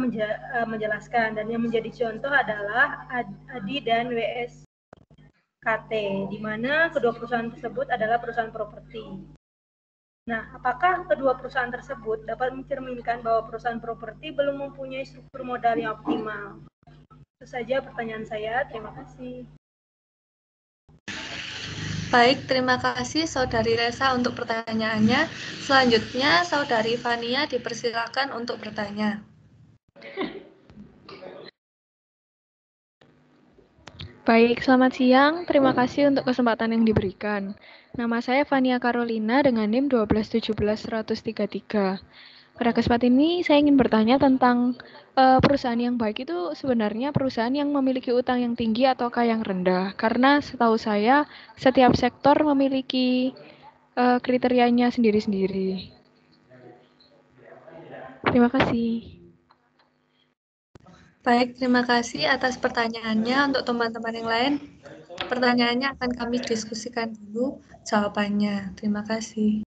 menjelaskan dan yang menjadi contoh adalah ADI dan WSKT, di mana kedua perusahaan tersebut adalah perusahaan properti. Nah, apakah kedua perusahaan tersebut dapat mencerminkan bahwa perusahaan properti belum mempunyai struktur modal yang optimal? Itu saja pertanyaan saya. Terima kasih. Baik, terima kasih Saudari Resa untuk pertanyaannya. Selanjutnya Saudari Fania dipersilakan untuk bertanya. Baik, selamat siang. Terima kasih untuk kesempatan yang diberikan. Nama saya Fania Carolina dengan NIM 1217133. Pada kesempatan ini saya ingin bertanya tentang perusahaan yang baik itu sebenarnya perusahaan yang memiliki utang yang tinggi ataukah yang rendah? Karena setahu saya setiap sektor memiliki kriterianya sendiri-sendiri. Terima kasih. Baik, terima kasih atas pertanyaannya. Untuk teman-teman yang lain, pertanyaannya akan kami diskusikan dulu jawabannya. Terima kasih.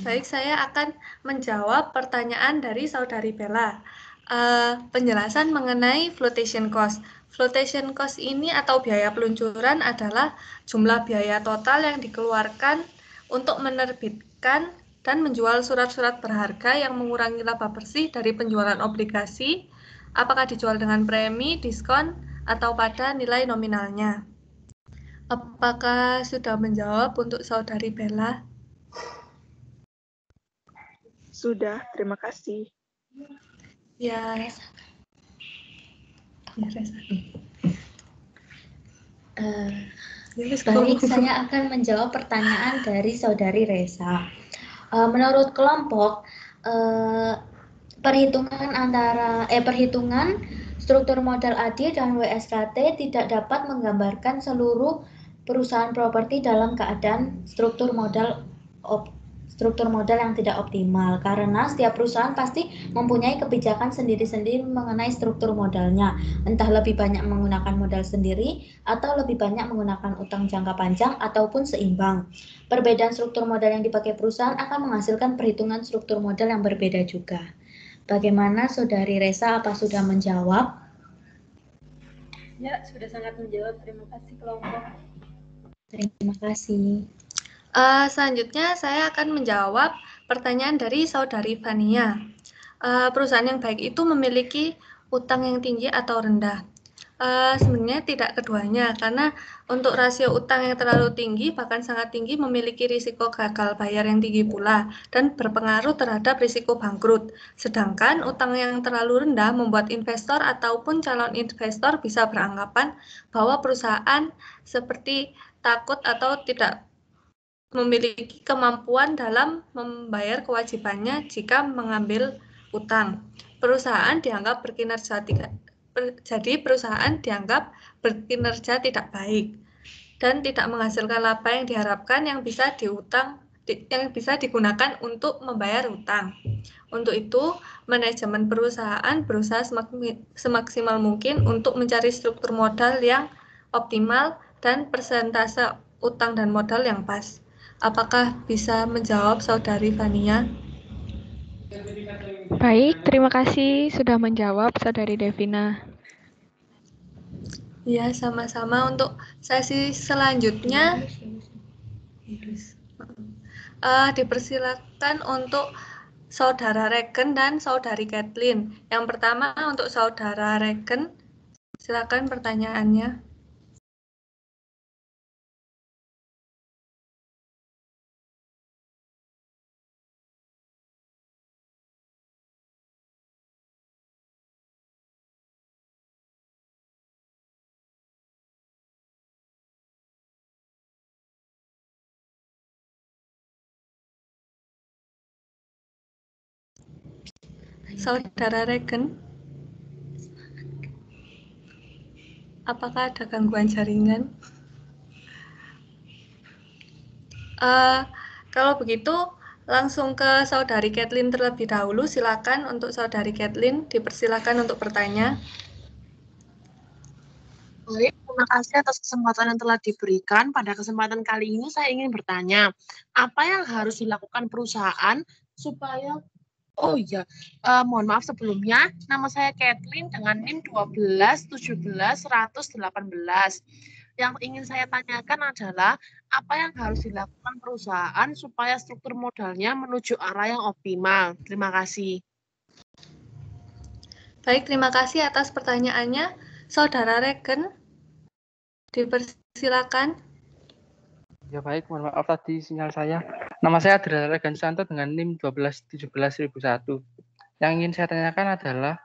Baik, saya akan menjawab pertanyaan dari Saudari Bella. Penjelasan mengenai flotation cost. Flotation cost ini atau biaya peluncuran adalah jumlah biaya total yang dikeluarkan untuk menerbitkan dan menjual surat-surat berharga yang mengurangi laba bersih dari penjualan obligasi, apakah dijual dengan premi, diskon, atau pada nilai nominalnya. Apakah sudah menjawab untuk Saudari Bella? Sudah, terima kasih. Ya. Baik, saya akan menjawab pertanyaan dari Saudari Reza. Menurut kelompok, perhitungan struktur modal adil dan WSKT tidak dapat menggambarkan seluruh perusahaan properti dalam keadaan struktur modal yang tidak optimal, karena setiap perusahaan pasti mempunyai kebijakan sendiri-sendiri mengenai struktur modalnya, entah lebih banyak menggunakan modal sendiri atau lebih banyak menggunakan utang jangka panjang ataupun seimbang. Perbedaan struktur modal yang dipakai perusahaan akan menghasilkan perhitungan struktur modal yang berbeda juga. Bagaimana Saudari Reza, apa sudah menjawab? Ya, sudah sangat menjawab. Terima kasih kelompok. Terima kasih. Selanjutnya saya akan menjawab pertanyaan dari Saudari Fania. Perusahaan yang baik itu memiliki utang yang tinggi atau rendah? Sebenarnya tidak keduanya, karena untuk rasio utang yang terlalu tinggi bahkan sangat tinggi memiliki risiko gagal bayar yang tinggi pula dan berpengaruh terhadap risiko bangkrut. Sedangkan utang yang terlalu rendah membuat investor ataupun calon investor bisa beranggapan bahwa perusahaan seperti takut atau tidak memiliki kemampuan dalam membayar kewajibannya jika mengambil utang. Jadi perusahaan dianggap berkinerja tidak baik dan tidak menghasilkan laba yang diharapkan yang bisa digunakan untuk membayar utang. Untuk itu, manajemen perusahaan berusaha semaksimal mungkin untuk mencari struktur modal yang optimal dan persentase utang dan modal yang pas. Apakah bisa menjawab Saudari Fania? Baik, terima kasih sudah menjawab Saudari Devina. Ya, sama-sama. Untuk sesi selanjutnya dipersilakan untuk Saudara Regen dan Saudari Kathleen. Yang pertama untuk Saudara Regen, silakan pertanyaannya. Saudara Regen, apakah ada gangguan jaringan? Kalau begitu, langsung ke Saudari Kathleen terlebih dahulu. Silakan untuk Saudari Kathleen, dipersilakan untuk bertanya. Baik, terima kasih atas kesempatan yang telah diberikan. Pada kesempatan kali ini saya ingin bertanya, apa yang harus dilakukan perusahaan supaya mohon maaf sebelumnya, nama saya Kathleen dengan NIM 12171118. Yang ingin saya tanyakan adalah, apa yang harus dilakukan perusahaan supaya struktur modalnya menuju arah yang optimal? Terima kasih. Baik, terima kasih atas pertanyaannya. Saudara Regen, dipersilakan. Ya baik, mohon maaf tadi sinyal saya. Nama saya Adriana Regan Santo dengan NIM 12171001. Yang ingin saya tanyakan adalah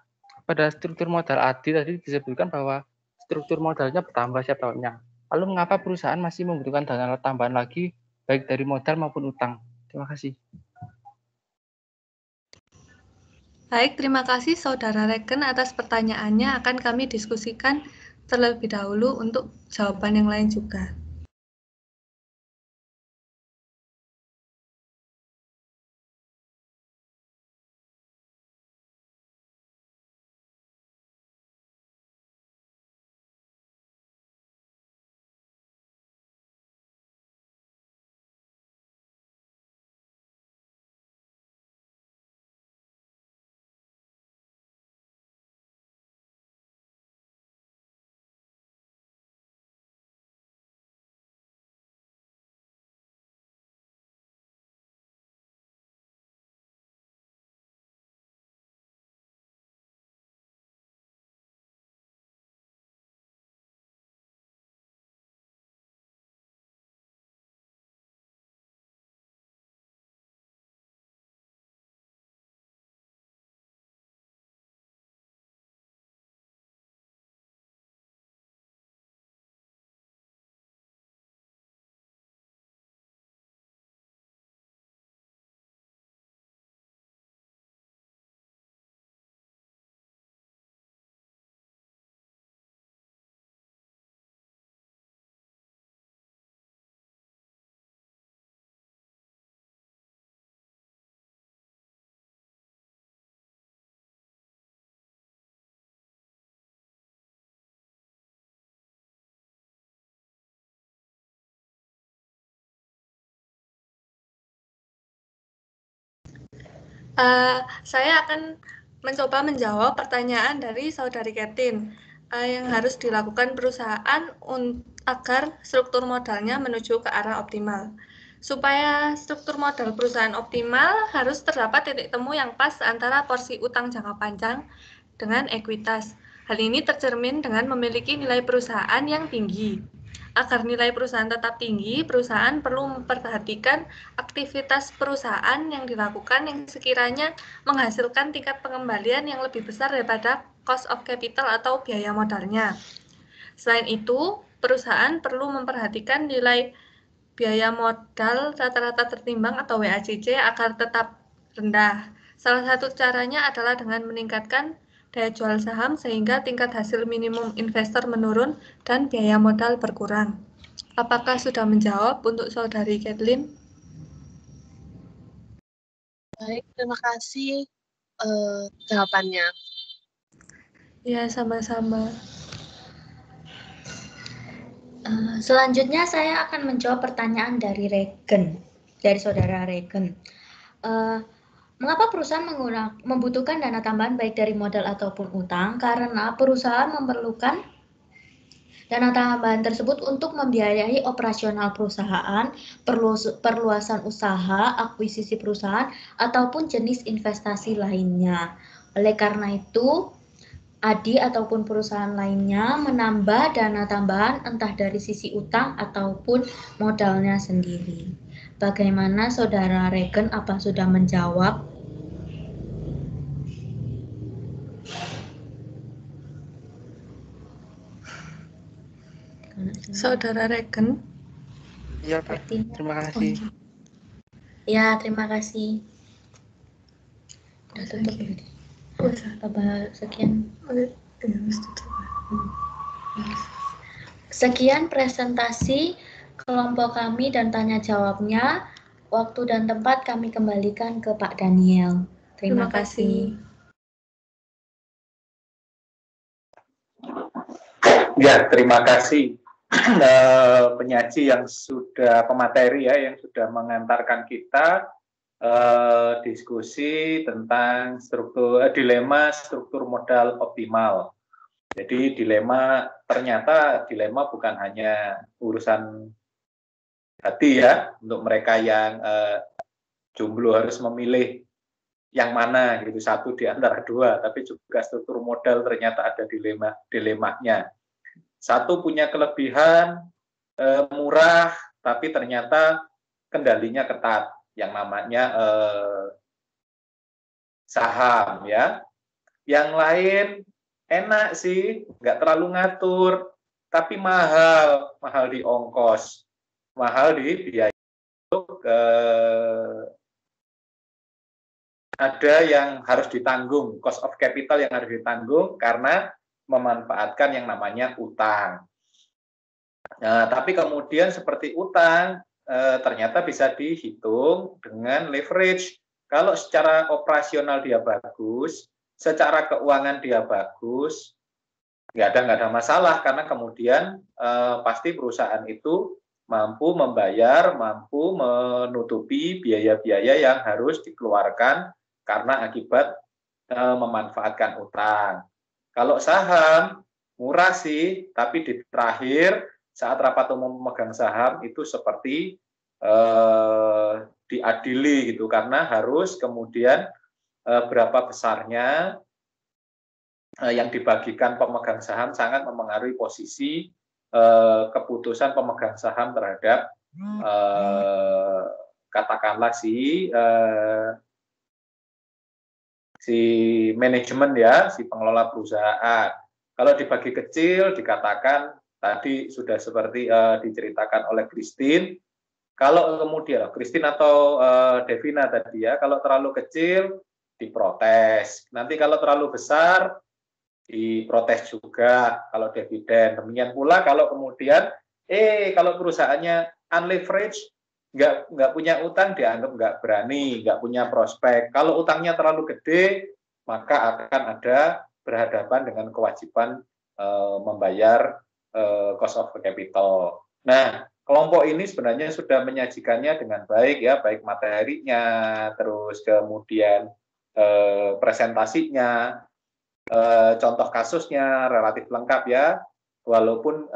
pada struktur modal adil tadi disebutkan bahwa struktur modalnya bertambah setiap tahunnya. Lalu mengapa perusahaan masih membutuhkan dana tambahan lagi baik dari modal maupun utang? Terima kasih. Baik, terima kasih Saudara Regen atas pertanyaannya. Akan kami diskusikan terlebih dahulu untuk jawaban yang lain juga. Saya akan mencoba menjawab pertanyaan dari Saudari Ketin. Yang harus dilakukan perusahaan agar struktur modalnya menuju ke arah optimal. Supaya struktur modal perusahaan optimal, harus terdapat titik temu yang pas antara porsi utang jangka panjang dengan ekuitas. Hal ini tercermin dengan memiliki nilai perusahaan yang tinggi. Agar nilai perusahaan tetap tinggi, perusahaan perlu memperhatikan aktivitas perusahaan yang dilakukan yang sekiranya menghasilkan tingkat pengembalian yang lebih besar daripada cost of capital atau biaya modalnya. Selain itu, perusahaan perlu memperhatikan nilai biaya modal rata-rata tertimbang atau WACC agar tetap rendah. Salah satu caranya adalah dengan meningkatkan daya jual saham sehingga tingkat hasil minimum investor menurun dan biaya modal berkurang. Apakah sudah menjawab untuk Saudari Kathleen? Baik, terima kasih jawabannya. Ya, sama-sama. Selanjutnya saya akan menjawab pertanyaan dari Saudara Regen. Mengapa perusahaan membutuhkan dana tambahan baik dari modal ataupun utang? Karena perusahaan memerlukan dana tambahan tersebut untuk membiayai operasional perusahaan, perluasan usaha, akuisisi perusahaan, ataupun jenis investasi lainnya. Oleh karena itu, ADI ataupun perusahaan lainnya menambah dana tambahan entah dari sisi utang ataupun modalnya sendiri. Bagaimana Saudara Regen, apa sudah menjawab? Saudara Regen? Iya, Pak. Terima kasih. Ya, terima kasih. Udah tutup. Sekian. Sekian presentasi kelompok kami dan tanya jawabnya. Waktu dan tempat kami kembalikan ke Pak Daniel. Terima kasih. Ya, terima kasih penyaji yang sudah pemateri ya, yang sudah mengantarkan kita diskusi tentang dilema struktur modal optimal. Jadi ternyata dilema bukan hanya urusan hati ya, untuk mereka yang jomblo harus memilih yang mana gitu, satu di antara dua, tapi juga struktur modal ternyata ada dilemanya. Satu punya kelebihan murah, tapi ternyata kendalinya ketat, yang namanya saham ya. Yang lain enak sih, nggak terlalu ngatur, tapi mahal di ongkos, mahal di biaya. Ada yang harus ditanggung, cost of capital yang harus ditanggung karena memanfaatkan yang namanya utang. Nah, tapi kemudian seperti utang ternyata bisa dihitung dengan leverage. Kalau secara operasional dia bagus, secara keuangan dia bagus, nggak ada masalah karena kemudian pasti perusahaan itu mampu membayar, mampu menutupi biaya-biaya yang harus dikeluarkan karena akibat memanfaatkan utang. Kalau saham murah sih, tapi di terakhir saat rapat umum pemegang saham itu seperti diadili gitu, karena harus kemudian berapa besarnya yang dibagikan pemegang saham sangat memengaruhi posisi keputusan pemegang saham terhadap katakanlah si manajemen ya, si pengelola perusahaan. Kalau dibagi kecil dikatakan tadi sudah seperti diceritakan oleh Christine. Kalau kemudian Christine atau Devina tadi ya, kalau terlalu kecil diprotes. Nanti kalau terlalu besar diprotes juga kalau dividen. Demikian pula kalau kemudian kalau perusahaannya unleveraged, nggak punya utang, dianggap nggak berani, nggak punya prospek. Kalau utangnya terlalu gede, maka akan ada berhadapan dengan kewajiban membayar cost of capital. Nah, kelompok ini sebenarnya sudah menyajikannya dengan baik ya, baik materinya, terus kemudian presentasinya, contoh kasusnya relatif lengkap ya, walaupun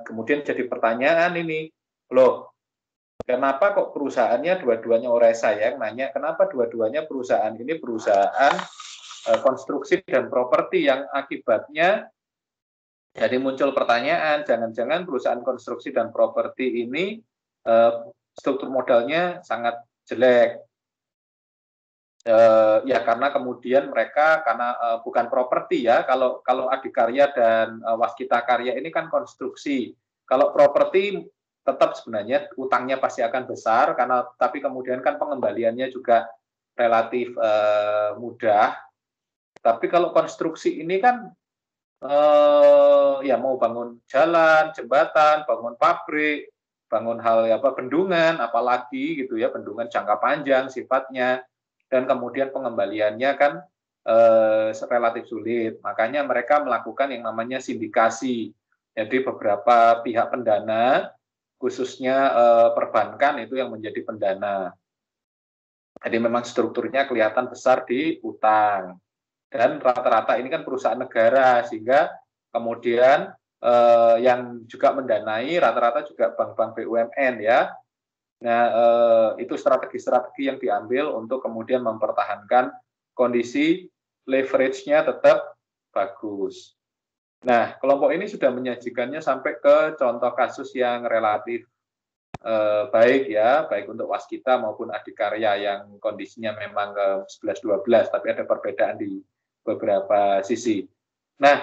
kemudian jadi pertanyaan ini, loh, kenapa kok perusahaannya dua-duanya orang saya yang nanya, kenapa dua-duanya perusahaan ini perusahaan konstruksi dan properti yang akibatnya jadi muncul pertanyaan, jangan-jangan perusahaan konstruksi dan properti ini struktur modalnya sangat jelek. Ya karena kemudian mereka bukan properti ya, kalau Adikarya dan Waskita Karya ini kan konstruksi. Kalau properti tetap sebenarnya utangnya pasti akan besar tapi kemudian kan pengembaliannya juga relatif mudah. Tapi kalau konstruksi ini kan ya mau bangun jalan, jembatan, bangun pabrik, bangun hal bendungan, apalagi gitu ya, bendungan jangka panjang sifatnya. Dan kemudian pengembaliannya kan relatif sulit. Makanya mereka melakukan yang namanya sindikasi. Jadi beberapa pihak pendana, khususnya perbankan itu yang menjadi pendana. Jadi memang strukturnya kelihatan besar di utang. Dan rata-rata ini kan perusahaan negara, sehingga kemudian yang juga mendanai rata-rata juga bank-bank BUMN ya. Nah, itu strategi-strategi yang diambil untuk kemudian mempertahankan kondisi leverage-nya tetap bagus. Nah, kelompok ini sudah menyajikannya sampai ke contoh kasus yang relatif baik ya, baik untuk Waskita maupun Adikarya yang kondisinya memang ke 11-12, tapi ada perbedaan di beberapa sisi. Nah,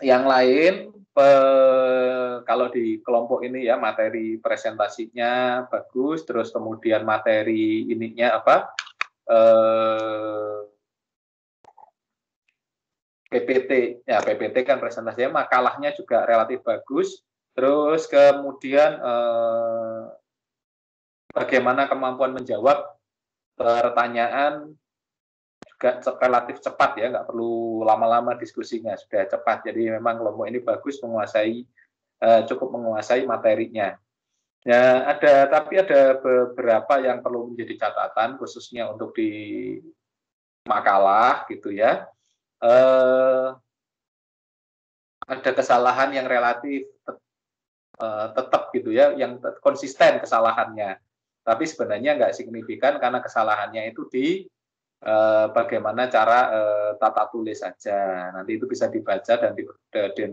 yang lain kalau di kelompok ini ya materi presentasinya bagus, terus kemudian materi ininya PPT ya, PPT kan presentasinya, makalahnya juga relatif bagus, terus kemudian bagaimana kemampuan menjawab pertanyaan juga relatif cepat ya, nggak perlu lama-lama diskusinya, sudah cepat. Jadi memang kelompok ini bagus cukup menguasai materinya. Ya, tapi ada beberapa yang perlu menjadi catatan khususnya untuk di makalah gitu ya. Ada kesalahan yang relatif tetap gitu ya, yang konsisten kesalahannya. Tapi sebenarnya nggak signifikan karena kesalahannya itu di bagaimana cara tata tulis saja. Nanti itu bisa dibaca dan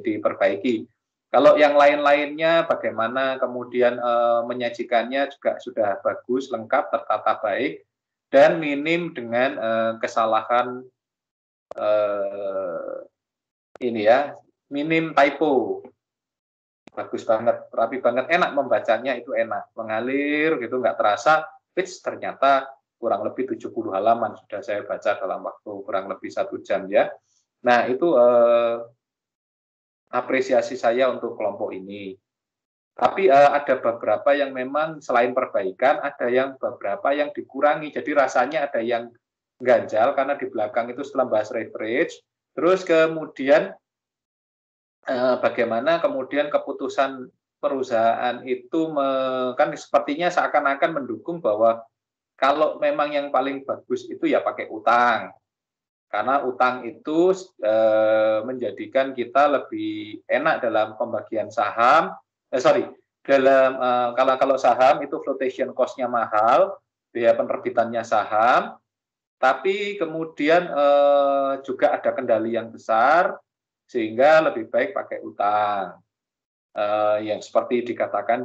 diperbaiki. Kalau yang lain-lainnya bagaimana kemudian menyajikannya juga sudah bagus, lengkap, tertata baik, dan minim dengan kesalahan ini ya, minim typo. Bagus banget, rapi banget, enak membacanya, itu enak, mengalir gitu, nggak terasa, ternyata kurang lebih 70 halaman sudah saya baca dalam waktu kurang lebih 1 jam ya. Nah, itu apresiasi saya untuk kelompok ini. Tapi ada beberapa yang memang selain perbaikan, ada yang beberapa yang dikurangi. Jadi rasanya ada yang ganjal karena di belakang itu setelah bahas leverage, terus kemudian bagaimana kemudian keputusan perusahaan itu kan sepertinya seakan-akan mendukung bahwa kalau memang yang paling bagus itu ya pakai utang, karena utang itu menjadikan kita lebih enak dalam pembagian saham. Kalau saham itu flotation cost-nya mahal, biaya penerbitannya saham, tapi kemudian juga ada kendali yang besar, sehingga lebih baik pakai utang. Yang seperti dikatakan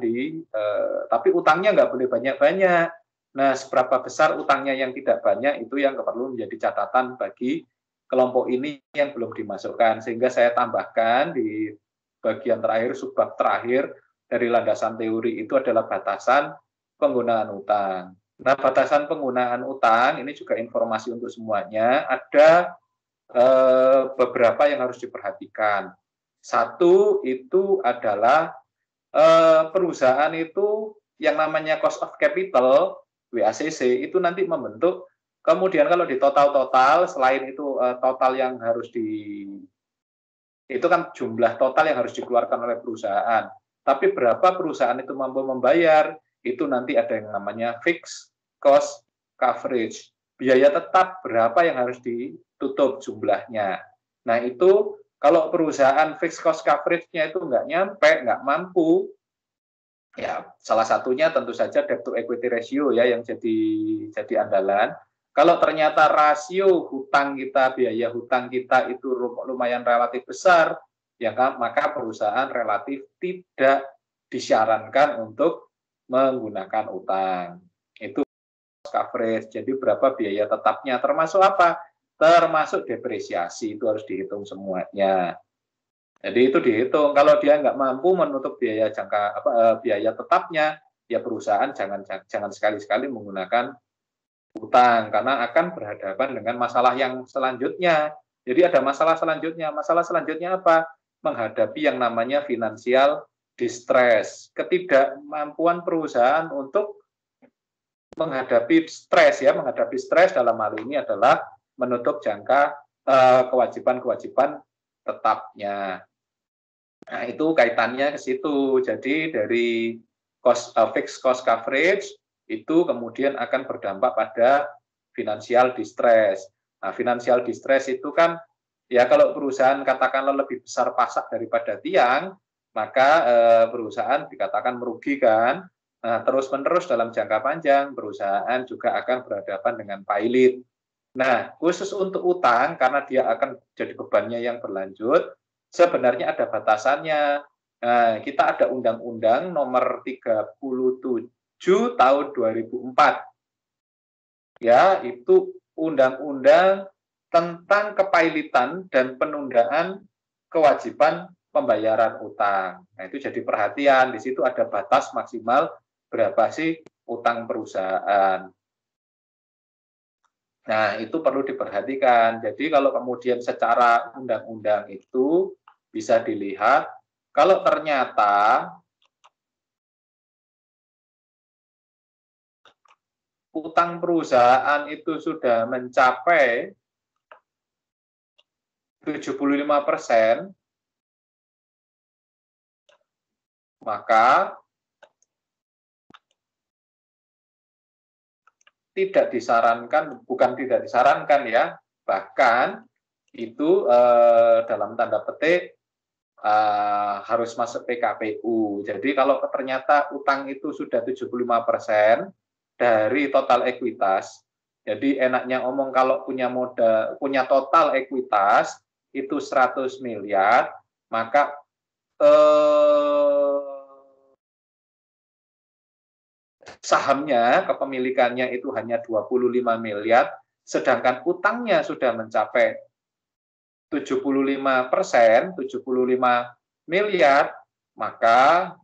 tapi utangnya nggak boleh banyak-banyak. Nah, seberapa besar utangnya yang tidak banyak itu yang perlu menjadi catatan bagi kelompok ini yang belum dimasukkan. Sehingga saya tambahkan di bagian terakhir, subbab terakhir dari landasan teori itu adalah batasan penggunaan utang. Nah, batasan penggunaan utang ini juga informasi untuk semuanya. Ada beberapa yang harus diperhatikan. Satu itu adalah perusahaan itu yang namanya cost of capital WACC itu nanti membentuk, kemudian kalau di total selain itu total yang harus itu kan jumlah total yang harus dikeluarkan oleh perusahaan, tapi berapa perusahaan itu mampu membayar, itu nanti ada yang namanya fixed cost coverage. biaya tetap berapa yang harus ditutup jumlahnya. Nah, itu kalau perusahaan fixed cost coverage-nya itu nggak nyampe, nggak mampu, ya salah satunya tentu saja debt to equity ratio ya yang jadi andalan. Kalau ternyata rasio hutang kita, biaya hutang kita itu lumayan relatif besar, ya kan, maka perusahaan relatif tidak disarankan untuk menggunakan utang. Itu coverage. Jadi berapa biaya tetapnya, termasuk apa? Termasuk depresiasi, itu harus dihitung semuanya. Jadi itu dihitung. Kalau dia nggak mampu menutup biaya biaya tetapnya, ya perusahaan jangan sekali-sekali menggunakan utang karena akan berhadapan dengan masalah yang selanjutnya. Jadi ada masalah selanjutnya. Masalah selanjutnya apa? Menghadapi yang namanya financial distress, ketidakmampuan perusahaan untuk menghadapi stres ya, menghadapi stres dalam hal ini adalah menutup jangka kewajiban-kewajiban tetapnya. Nah, itu kaitannya ke situ. Jadi dari fixed cost coverage itu kemudian akan berdampak pada financial distress. Nah, financial distress itu kan ya kalau perusahaan katakanlah lebih besar pasak daripada tiang, maka perusahaan dikatakan merugikan. Nah, terus-menerus dalam jangka panjang perusahaan juga akan berhadapan dengan pailit. Nah, khusus untuk utang karena dia akan jadi bebannya yang berlanjut, sebenarnya ada batasannya. Nah, kita ada Undang-Undang Nomor 37 tahun 2004. Ya, itu undang-undang tentang kepailitan dan penundaan kewajiban pembayaran utang. Nah, itu jadi perhatian, di situ ada batas maksimal berapa sih utang perusahaan. Nah, itu perlu diperhatikan. Jadi kalau kemudian secara undang-undang itu bisa dilihat, kalau ternyata utang perusahaan itu sudah mencapai 75%, maka tidak disarankan, bukan tidak disarankan ya, bahkan itu dalam tanda petik harus masuk PKPU. Jadi kalau ternyata utang itu sudah 75% dari total ekuitas, jadi enaknya ngomong kalau punya total ekuitas itu 100 miliar, maka sahamnya, kepemilikannya itu hanya 25 miliar, sedangkan utangnya sudah mencapai 75%, 75 miliar, maka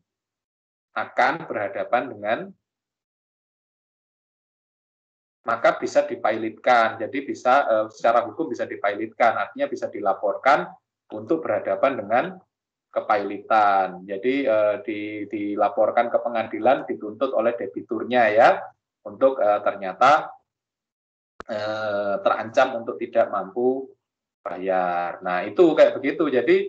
akan berhadapan dengan, maka bisa dipailitkan. Jadi bisa secara hukum bisa dipailitkan, artinya bisa dilaporkan untuk berhadapan dengan kepailitan. Jadi dilaporkan ke pengadilan, dituntut oleh debiturnya ya, untuk ternyata terancam untuk tidak mampu bayar. Nah, itu kayak begitu. Jadi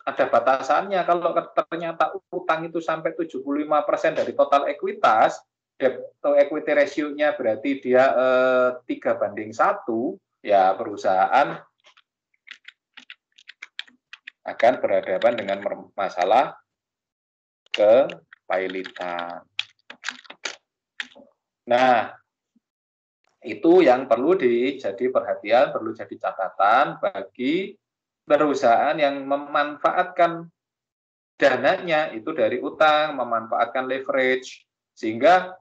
ada batasannya. Kalau ternyata utang itu sampai 75% dari total ekuitas, debt to equity ratio-nya berarti dia 3:1, ya perusahaan akan berhadapan dengan masalah kepailitan. Nah, itu yang perlu jadi perhatian, perlu jadi catatan bagi perusahaan yang memanfaatkan dananya itu dari utang, memanfaatkan leverage, sehingga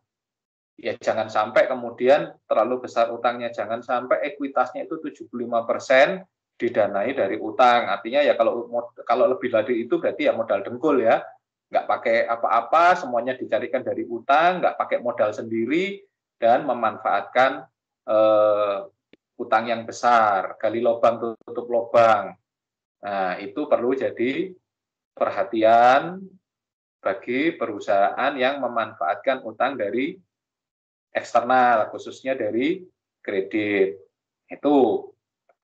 ya jangan sampai kemudian terlalu besar utangnya, jangan sampai ekuitasnya itu 75% didanai dari utang. Artinya ya kalau lebih dari itu berarti ya modal dengkul ya, nggak pakai apa-apa, semuanya dicarikan dari utang, nggak pakai modal sendiri, dan memanfaatkan utang yang besar, gali lubang tutup lubang. Nah, itu perlu jadi perhatian bagi perusahaan yang memanfaatkan utang dari eksternal, khususnya dari kredit. Itu.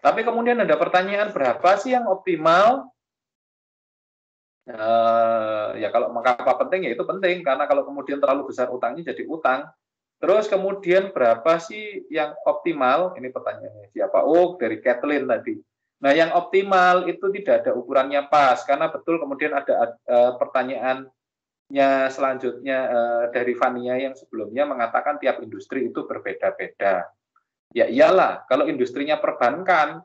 Tapi kemudian ada pertanyaan, berapa sih yang optimal? Ya kalau mengapa penting, ya itu penting, karena kalau kemudian terlalu besar utangnya jadi utang, Terus kemudian berapa sih yang optimal? Ini pertanyaannya siapa? Oh, dari Kathleen tadi. Nah, yang optimal itu tidak ada ukurannya pas, karena betul kemudian ada pertanyaannya selanjutnya dari Fania yang sebelumnya mengatakan tiap industri itu berbeda-beda. Ya iyalah, kalau industrinya perbankan,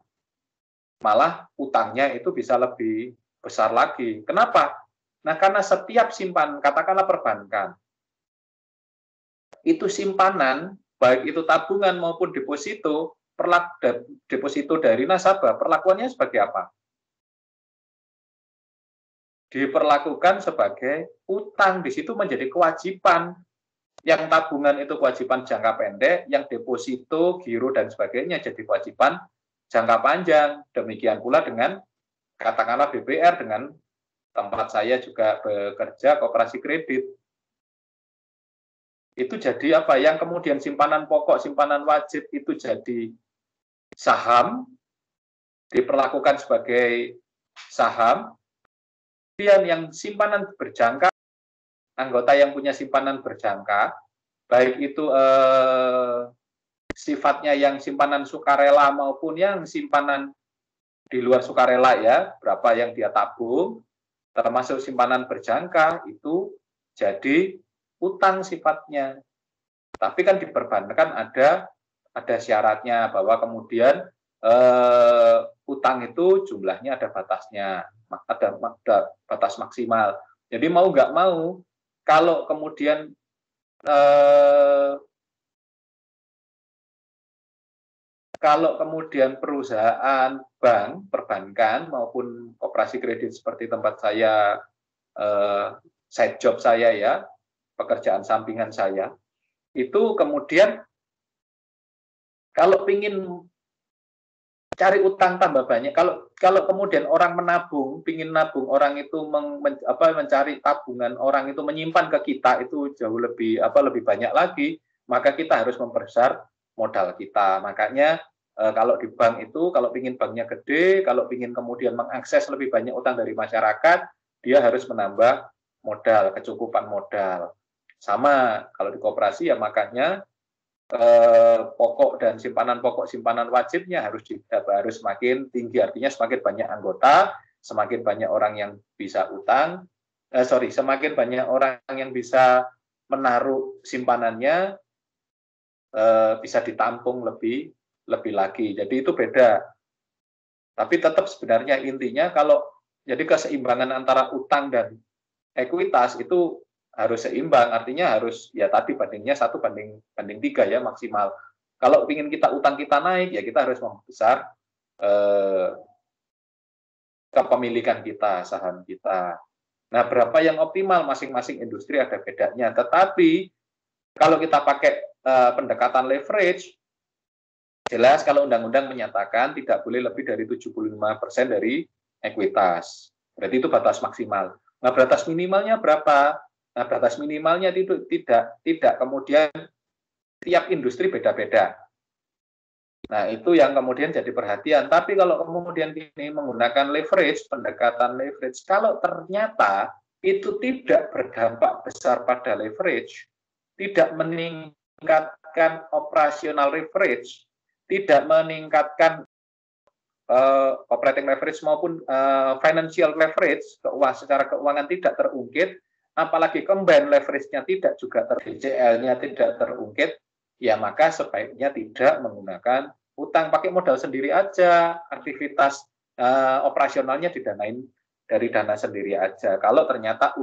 malah utangnya itu bisa lebih besar lagi. Kenapa? Nah, karena setiap simpan, katakanlah perbankan, itu simpanan, baik itu tabungan maupun deposito, deposito dari nasabah, perlakuannya sebagai apa? Diperlakukan sebagai utang, di situ menjadi kewajiban. Yang tabungan itu kewajiban jangka pendek, yang deposito, giro, dan sebagainya jadi kewajiban jangka panjang. Demikian pula dengan, katakanlah BBR, dengan tempat saya juga bekerja, koperasi kredit. Itu jadi apa? Yang kemudian simpanan pokok, simpanan wajib itu jadi saham, diperlakukan sebagai saham. Kemudian yang simpanan berjangka, anggota yang punya simpanan berjangka, baik itu sifatnya yang simpanan sukarela maupun yang simpanan di luar sukarela ya, berapa yang dia tabung, termasuk simpanan berjangka, itu jadi utang sifatnya. Tapi kan di perbankan ada syaratnya bahwa kemudian utang itu jumlahnya ada batasnya, ada batas maksimal. Jadi mau nggak mau, kalau kemudian perusahaan bank, perbankan maupun operasi kredit seperti tempat saya, side job saya ya, pekerjaan sampingan saya, itu kemudian kalau ingin cari utang tambah banyak, kalau kemudian orang menabung, ingin nabung, orang itu mencari tabungan, orang itu menyimpan ke kita itu jauh lebih banyak lagi, maka kita harus memperbesar modal kita. Makanya kalau di bank itu, kalau ingin banknya gede, kalau ingin kemudian mengakses lebih banyak utang dari masyarakat, dia harus menambah modal, kecukupan modal. Sama kalau di koperasi ya, makanya pokok dan simpanan pokok, simpanan wajibnya harus semakin tinggi. Artinya semakin banyak anggota, semakin banyak orang yang bisa semakin banyak orang yang bisa menaruh simpanannya, bisa ditampung lebih lagi. Jadi itu beda. Tapi tetap sebenarnya intinya jadi keseimbangan antara utang dan ekuitas itu harus seimbang, artinya harus ya tadi bandingnya 1:3 ya maksimal. Kalau ingin utang kita naik, ya kita harus membesar kepemilikan kita, saham kita. Nah, berapa yang optimal, masing-masing industri ada bedanya. Tetapi kalau kita pakai pendekatan leverage, jelas kalau undang-undang menyatakan tidak boleh lebih dari 75% dari ekuitas. Berarti itu batas maksimal. Nah, batas minimalnya berapa? Nah, batas minimalnya itu tidak kemudian tiap industri beda-beda. Nah, itu yang kemudian jadi perhatian. Tapi kalau kemudian ini menggunakan leverage, pendekatan leverage, kalau ternyata itu tidak berdampak besar pada leverage, tidak meningkatkan operasional leverage, tidak meningkatkan operating leverage maupun financial leverage, secara keuangan tidak terungkit, apalagi combined leverage-nya tidak juga DCL-nya tidak terungkit, ya maka sebaiknya tidak menggunakan utang, pakai modal sendiri aja, aktivitas operasionalnya didanain dari dana sendiri aja. Kalau ternyata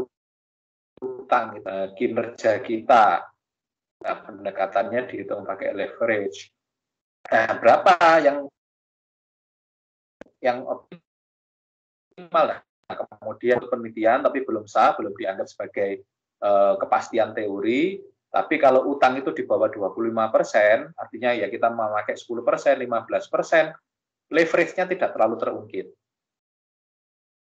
utang kinerja kita, nah, pendekatannya dihitung pakai leverage. Nah, berapa yang optimal? Nah, kemudian penelitian tapi belum sah, belum dianggap sebagai kepastian teori. Tapi kalau utang itu di bawah 25%, artinya ya kita memakai 10%, 15%, leverage-nya tidak terlalu terungkit.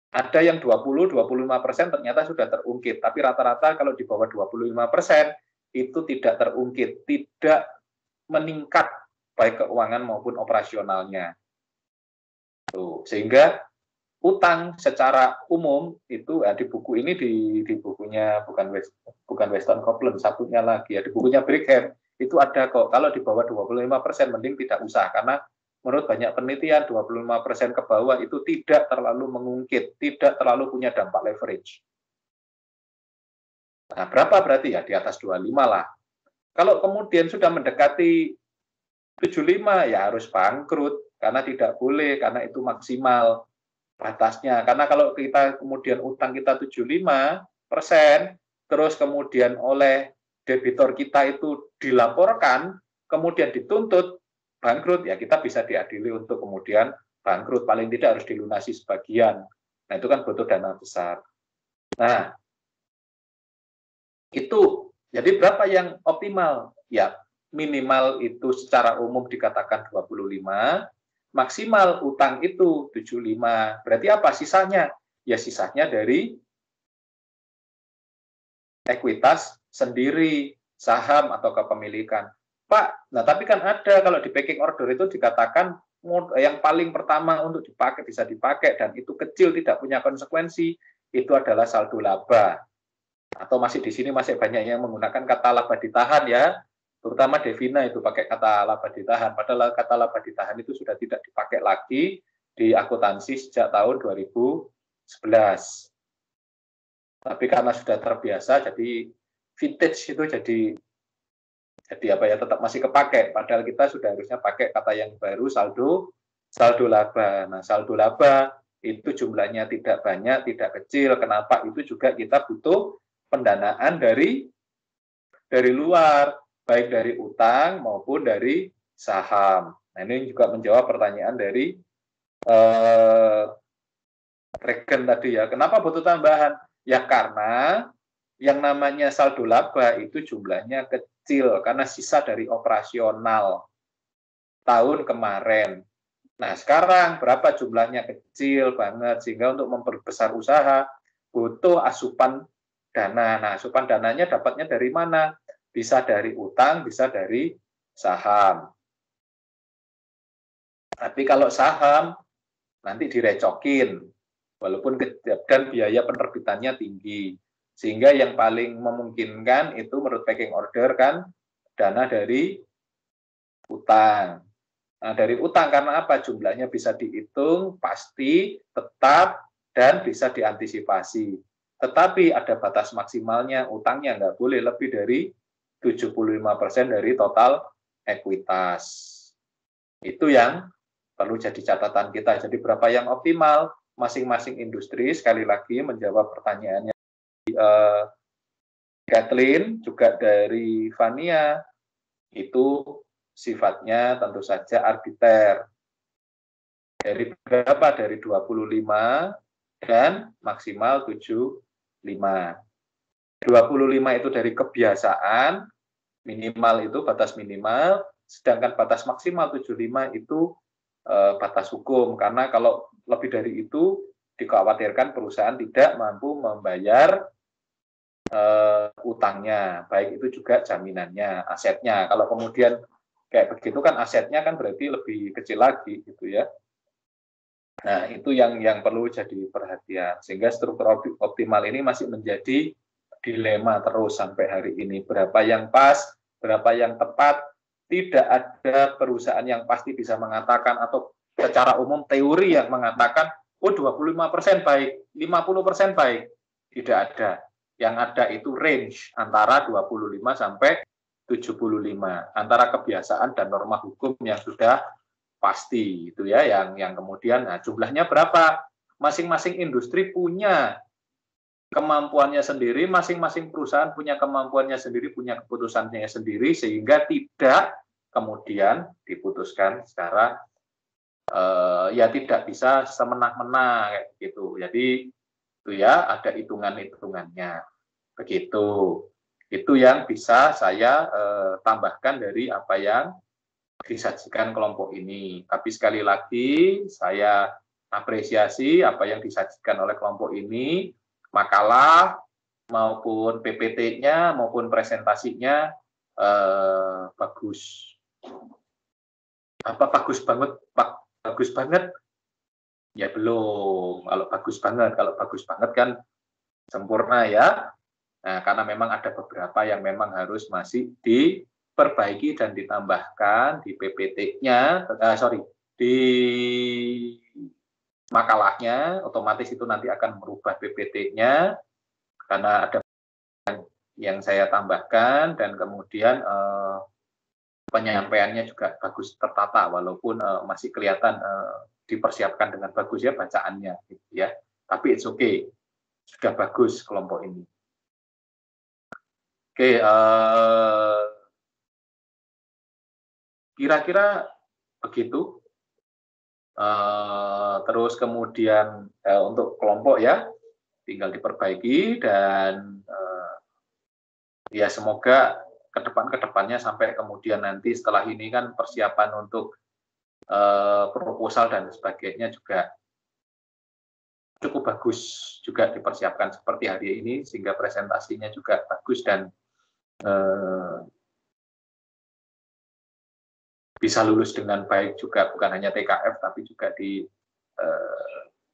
Ada yang 20-25% ternyata sudah terungkit, tapi rata-rata kalau di bawah 25% itu tidak terungkit, tidak meningkat baik keuangan maupun operasionalnya. Tuh, sehingga utang secara umum itu di buku ini, di bukunya bukan Weston Copeland, satunya lagi ya, di bukunya Brigham itu ada kok. Kalau di bawah 25% mending tidak usah, karena menurut banyak penelitian 25% ke bawah itu tidak terlalu mengungkit, tidak terlalu punya dampak leverage. Nah, berapa berarti ya? Di atas 25 lah. Kalau kemudian sudah mendekati 75 ya harus bangkrut, karena tidak boleh, karena itu maksimal batasnya. Karena kalau kita kemudian utang kita 75%, terus kemudian oleh debitor kita itu dilaporkan, kemudian dituntut bangkrut, ya kita bisa diadili untuk kemudian bangkrut, paling tidak harus dilunasi sebagian. Nah, itu kan butuh dana besar. Nah, itu jadi berapa yang optimal? Ya, minimal itu secara umum dikatakan 25, maksimal utang itu 75. Berarti apa sisanya? Ya sisanya dari ekuitas sendiri, saham atau kepemilikan. Pak, nah tapi kan ada kalau di packing order itu dikatakan yang paling pertama untuk dipakai bisa dipakai dan itu kecil tidak punya konsekuensi, itu adalah saldo laba. Atau masih di sini masih banyak yang menggunakan kata laba ditahan ya, terutama Devina itu pakai kata laba ditahan, padahal kata laba ditahan itu sudah tidak dipakai lagi di akuntansi sejak tahun 2011. Tapi karena sudah terbiasa, jadi vintage itu jadi apa ya, tetap masih kepake. Padahal kita sudah harusnya pakai kata yang baru, saldo laba. Nah, saldo laba itu jumlahnya tidak banyak, tidak kecil. Kenapa? Itu juga kita butuh pendanaan dari luar, baik dari utang maupun dari saham. Nah, ini juga menjawab pertanyaan dari Regen tadi ya. Kenapa butuh tambahan? Ya karena yang namanya saldo laba itu jumlahnya kecil karena sisa dari operasional tahun kemarin. Nah, sekarang berapa jumlahnya? Kecil banget, sehingga untuk memperbesar usaha butuh asupan dana. Nah, asupan dananya dapatnya dari mana? Bisa dari utang, bisa dari saham. Tapi kalau saham nanti direcokin, walaupun dan biaya penerbitannya tinggi. Sehingga yang paling memungkinkan itu menurut packing order kan dana dari utang. Nah, dari utang karena apa? Jumlahnya bisa dihitung, pasti, tetap, dan bisa diantisipasi. Tetapi ada batas maksimalnya, utangnya nggak boleh lebih dari 75% dari total ekuitas. Itu yang perlu jadi catatan kita. Jadi berapa yang optimal? Masing-masing industri, sekali lagi menjawab pertanyaannya Kathleen, juga dari Vania, itu sifatnya tentu saja arbiter. Dari berapa? Dari 25 dan maksimal 75. 25 itu dari kebiasaan, minimal itu batas minimal, sedangkan batas maksimal 75 itu batas hukum. Karena kalau lebih dari itu, dikhawatirkan perusahaan tidak mampu membayar utangnya, baik itu juga jaminannya, asetnya. Kalau kemudian kayak begitu kan asetnya kan berarti lebih kecil lagi gitu ya. Nah, itu yang perlu jadi perhatian. Sehingga struktur optimal ini masih menjadi dilema terus sampai hari ini. Berapa yang pas, berapa yang tepat, tidak ada perusahaan yang pasti bisa mengatakan atau secara umum teori yang mengatakan, oh 25% baik, 50% baik. Tidak ada. Yang ada itu range antara 25 sampai 75. Antara kebiasaan dan norma hukum yang sudah pasti itu ya, yang kemudian nah, jumlahnya berapa? Masing-masing industri punya kemampuannya sendiri, masing-masing perusahaan punya kemampuannya sendiri, punya keputusannya sendiri, sehingga tidak kemudian diputuskan secara ya tidak bisa semena-mena kayak gitu. Jadi itu ya ada hitungan-hitungannya begitu. Itu yang bisa saya tambahkan dari apa yang disajikan kelompok ini. Tapi sekali lagi saya apresiasi apa yang disajikan oleh kelompok ini, makalah maupun PPT-nya maupun presentasinya bagus. Apa bagus banget, Pak? Bagus banget? Ya belum. Kalau bagus banget kan sempurna ya. Nah, karena memang ada beberapa yang memang harus masih diperbaiki dan ditambahkan di PPT-nya, di makalahnya, otomatis itu nanti akan merubah PPT-nya karena ada yang saya tambahkan, dan kemudian penyampaiannya juga bagus tertata, walaupun masih kelihatan dipersiapkan dengan bagus ya bacaannya, gitu ya. Tapi it's okay, sudah bagus kelompok ini. Oke, kira-kira begitu. Terus kemudian untuk kelompok ya, tinggal diperbaiki, dan ya semoga kedepannya sampai kemudian nanti setelah ini kan persiapan untuk proposal dan sebagainya juga cukup bagus juga dipersiapkan seperti hari ini, sehingga presentasinya juga bagus dan bisa lulus dengan baik juga, bukan hanya TKF tapi juga di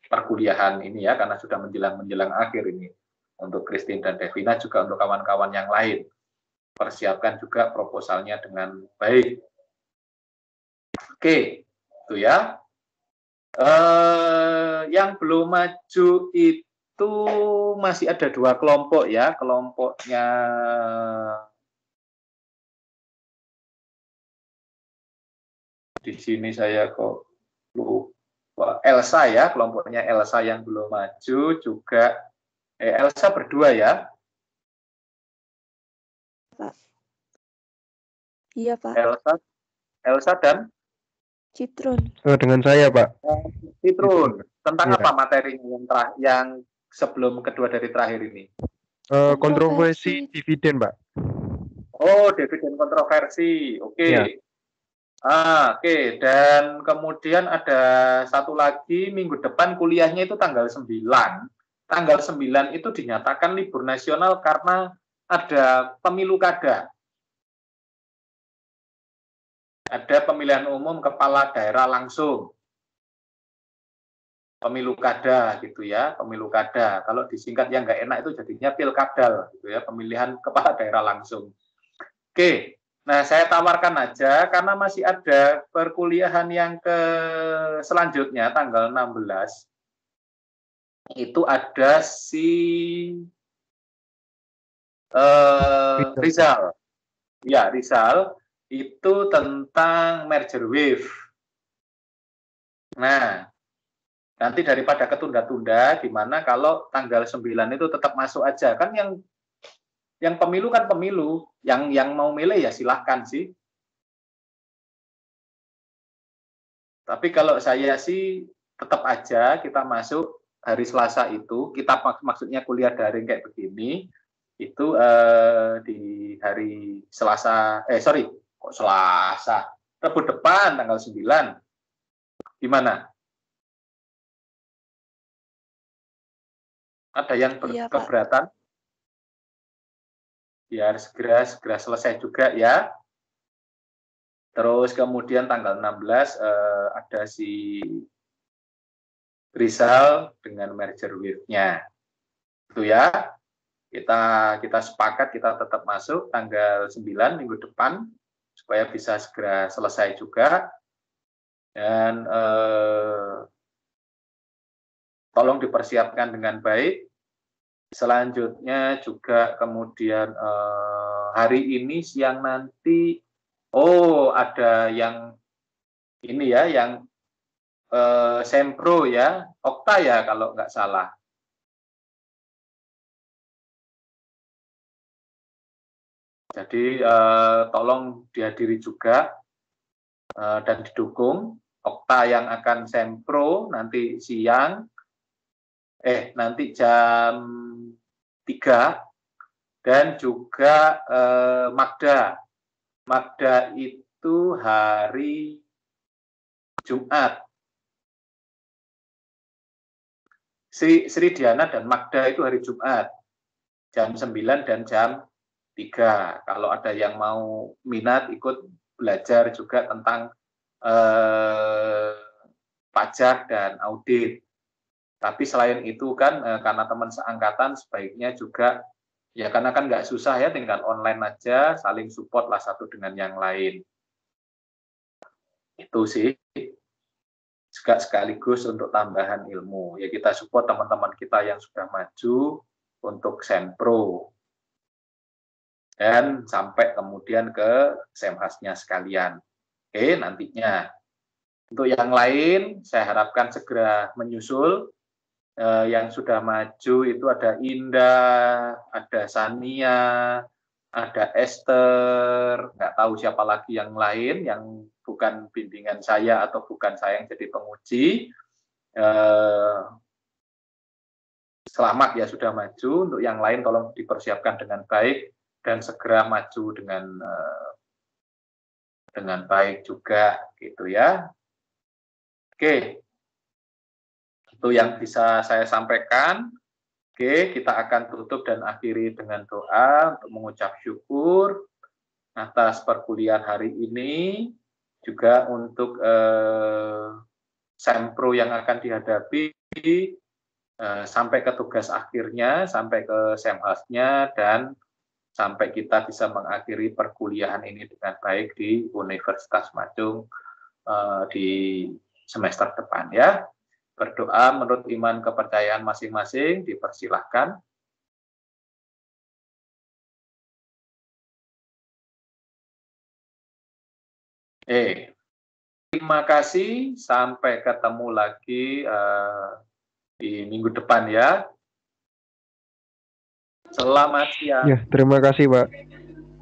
perkuliahan ini ya, karena sudah menjelang akhir ini. Untuk Christine dan Devina, juga untuk kawan-kawan yang lain, persiapkan juga proposalnya dengan baik. Oke, itu ya. Yang belum maju itu masih ada 2 kelompok ya, kelompoknya di sini saya kok lupa, Elsa ya, kelompoknya Elsa yang belum maju juga. Elsa berdua ya? Pak. Iya, Pak. Elsa dan? Citrun. Dengan saya, Pak. Citrun. Tentang apa materinya yang sebelum kedua dari terakhir ini? Kontroversi dividen, Pak. Oh, dividen kontroversi. Oke. Ya. Oke. Dan kemudian ada satu lagi, minggu depan kuliahnya itu tanggal 9. Tanggal 9 itu dinyatakan libur nasional karena ada pemilu kada. Ada pemilihan umum kepala daerah langsung. Pemilu kada gitu ya, pemilu kada. Kalau disingkat yang nggak enak itu jadinya pilkadal gitu ya, pemilihan kepala daerah langsung. Oke. Nah, saya tawarkan aja karena masih ada perkuliahan yang selanjutnya tanggal 16. Itu ada si Rizal. Ya, Rizal itu tentang merger wave. Nah, nanti daripada ketunda-tunda, gimana kalau tanggal 9 itu tetap masuk aja. Kan yang pemilu kan pemilu, yang mau milih ya silahkan sih. Tapi kalau saya sih tetap aja kita masuk hari Selasa itu, kita maksudnya kuliah daring kayak begini, itu di hari Selasa, kok Selasa, Rabu depan tanggal 9. Gimana? Ada yang keberatan? Biar segera selesai juga ya. Terus kemudian tanggal 16 ada si Rizal dengan merger wave-nya. Itu ya. Kita sepakat kita tetap masuk tanggal 9 minggu depan supaya bisa segera selesai juga. Dan tolong dipersiapkan dengan baik. Selanjutnya juga kemudian hari ini siang nanti ada yang ini ya, yang Sempro ya, Okta ya kalau nggak salah. Jadi tolong dihadiri juga dan didukung. Okta yang akan Sempro nanti siang, nanti jam 3, dan juga Magda. Magda itu hari Jumat. Sri Diana dan Magda itu hari Jumat, jam 9 dan jam 3. Kalau ada yang mau minat ikut belajar juga tentang pajak dan audit. Tapi selain itu kan karena teman seangkatan sebaiknya juga Ya karena kan nggak susah ya, tinggal online aja, saling support lah satu dengan yang lain. Itu sih sekaligus untuk tambahan ilmu. Ya kita support teman-teman kita yang sudah maju untuk Sempro. Dan sampai kemudian ke Semhasnya sekalian. Oke, nantinya. Untuk yang lain, saya harapkan segera menyusul. Yang sudah maju itu ada Indah, ada Sania, ada Esther, nggak tahu siapa lagi yang lain yang bukan bimbingan saya atau bukan saya yang jadi penguji. Selamat ya sudah maju. Untuk yang lain tolong dipersiapkan dengan baik dan segera maju dengan baik juga gitu ya. Oke. Itu yang bisa saya sampaikan. Oke, kita akan tutup dan akhiri dengan doa untuk mengucap syukur atas perkuliahan hari ini, juga untuk Sempro yang akan dihadapi sampai ke tugas akhirnya, sampai ke Semhasnya, dan sampai kita bisa mengakhiri perkuliahan ini dengan baik di Universitas Madung di semester depan ya. Berdoa menurut iman kepercayaan masing-masing, dipersilahkan. Terima kasih, sampai ketemu lagi di minggu depan ya. Selamat siang. Ya, terima kasih, Pak.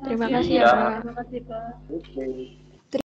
Terima kasih ya, Pak. Terima kasih, Pak. Oke.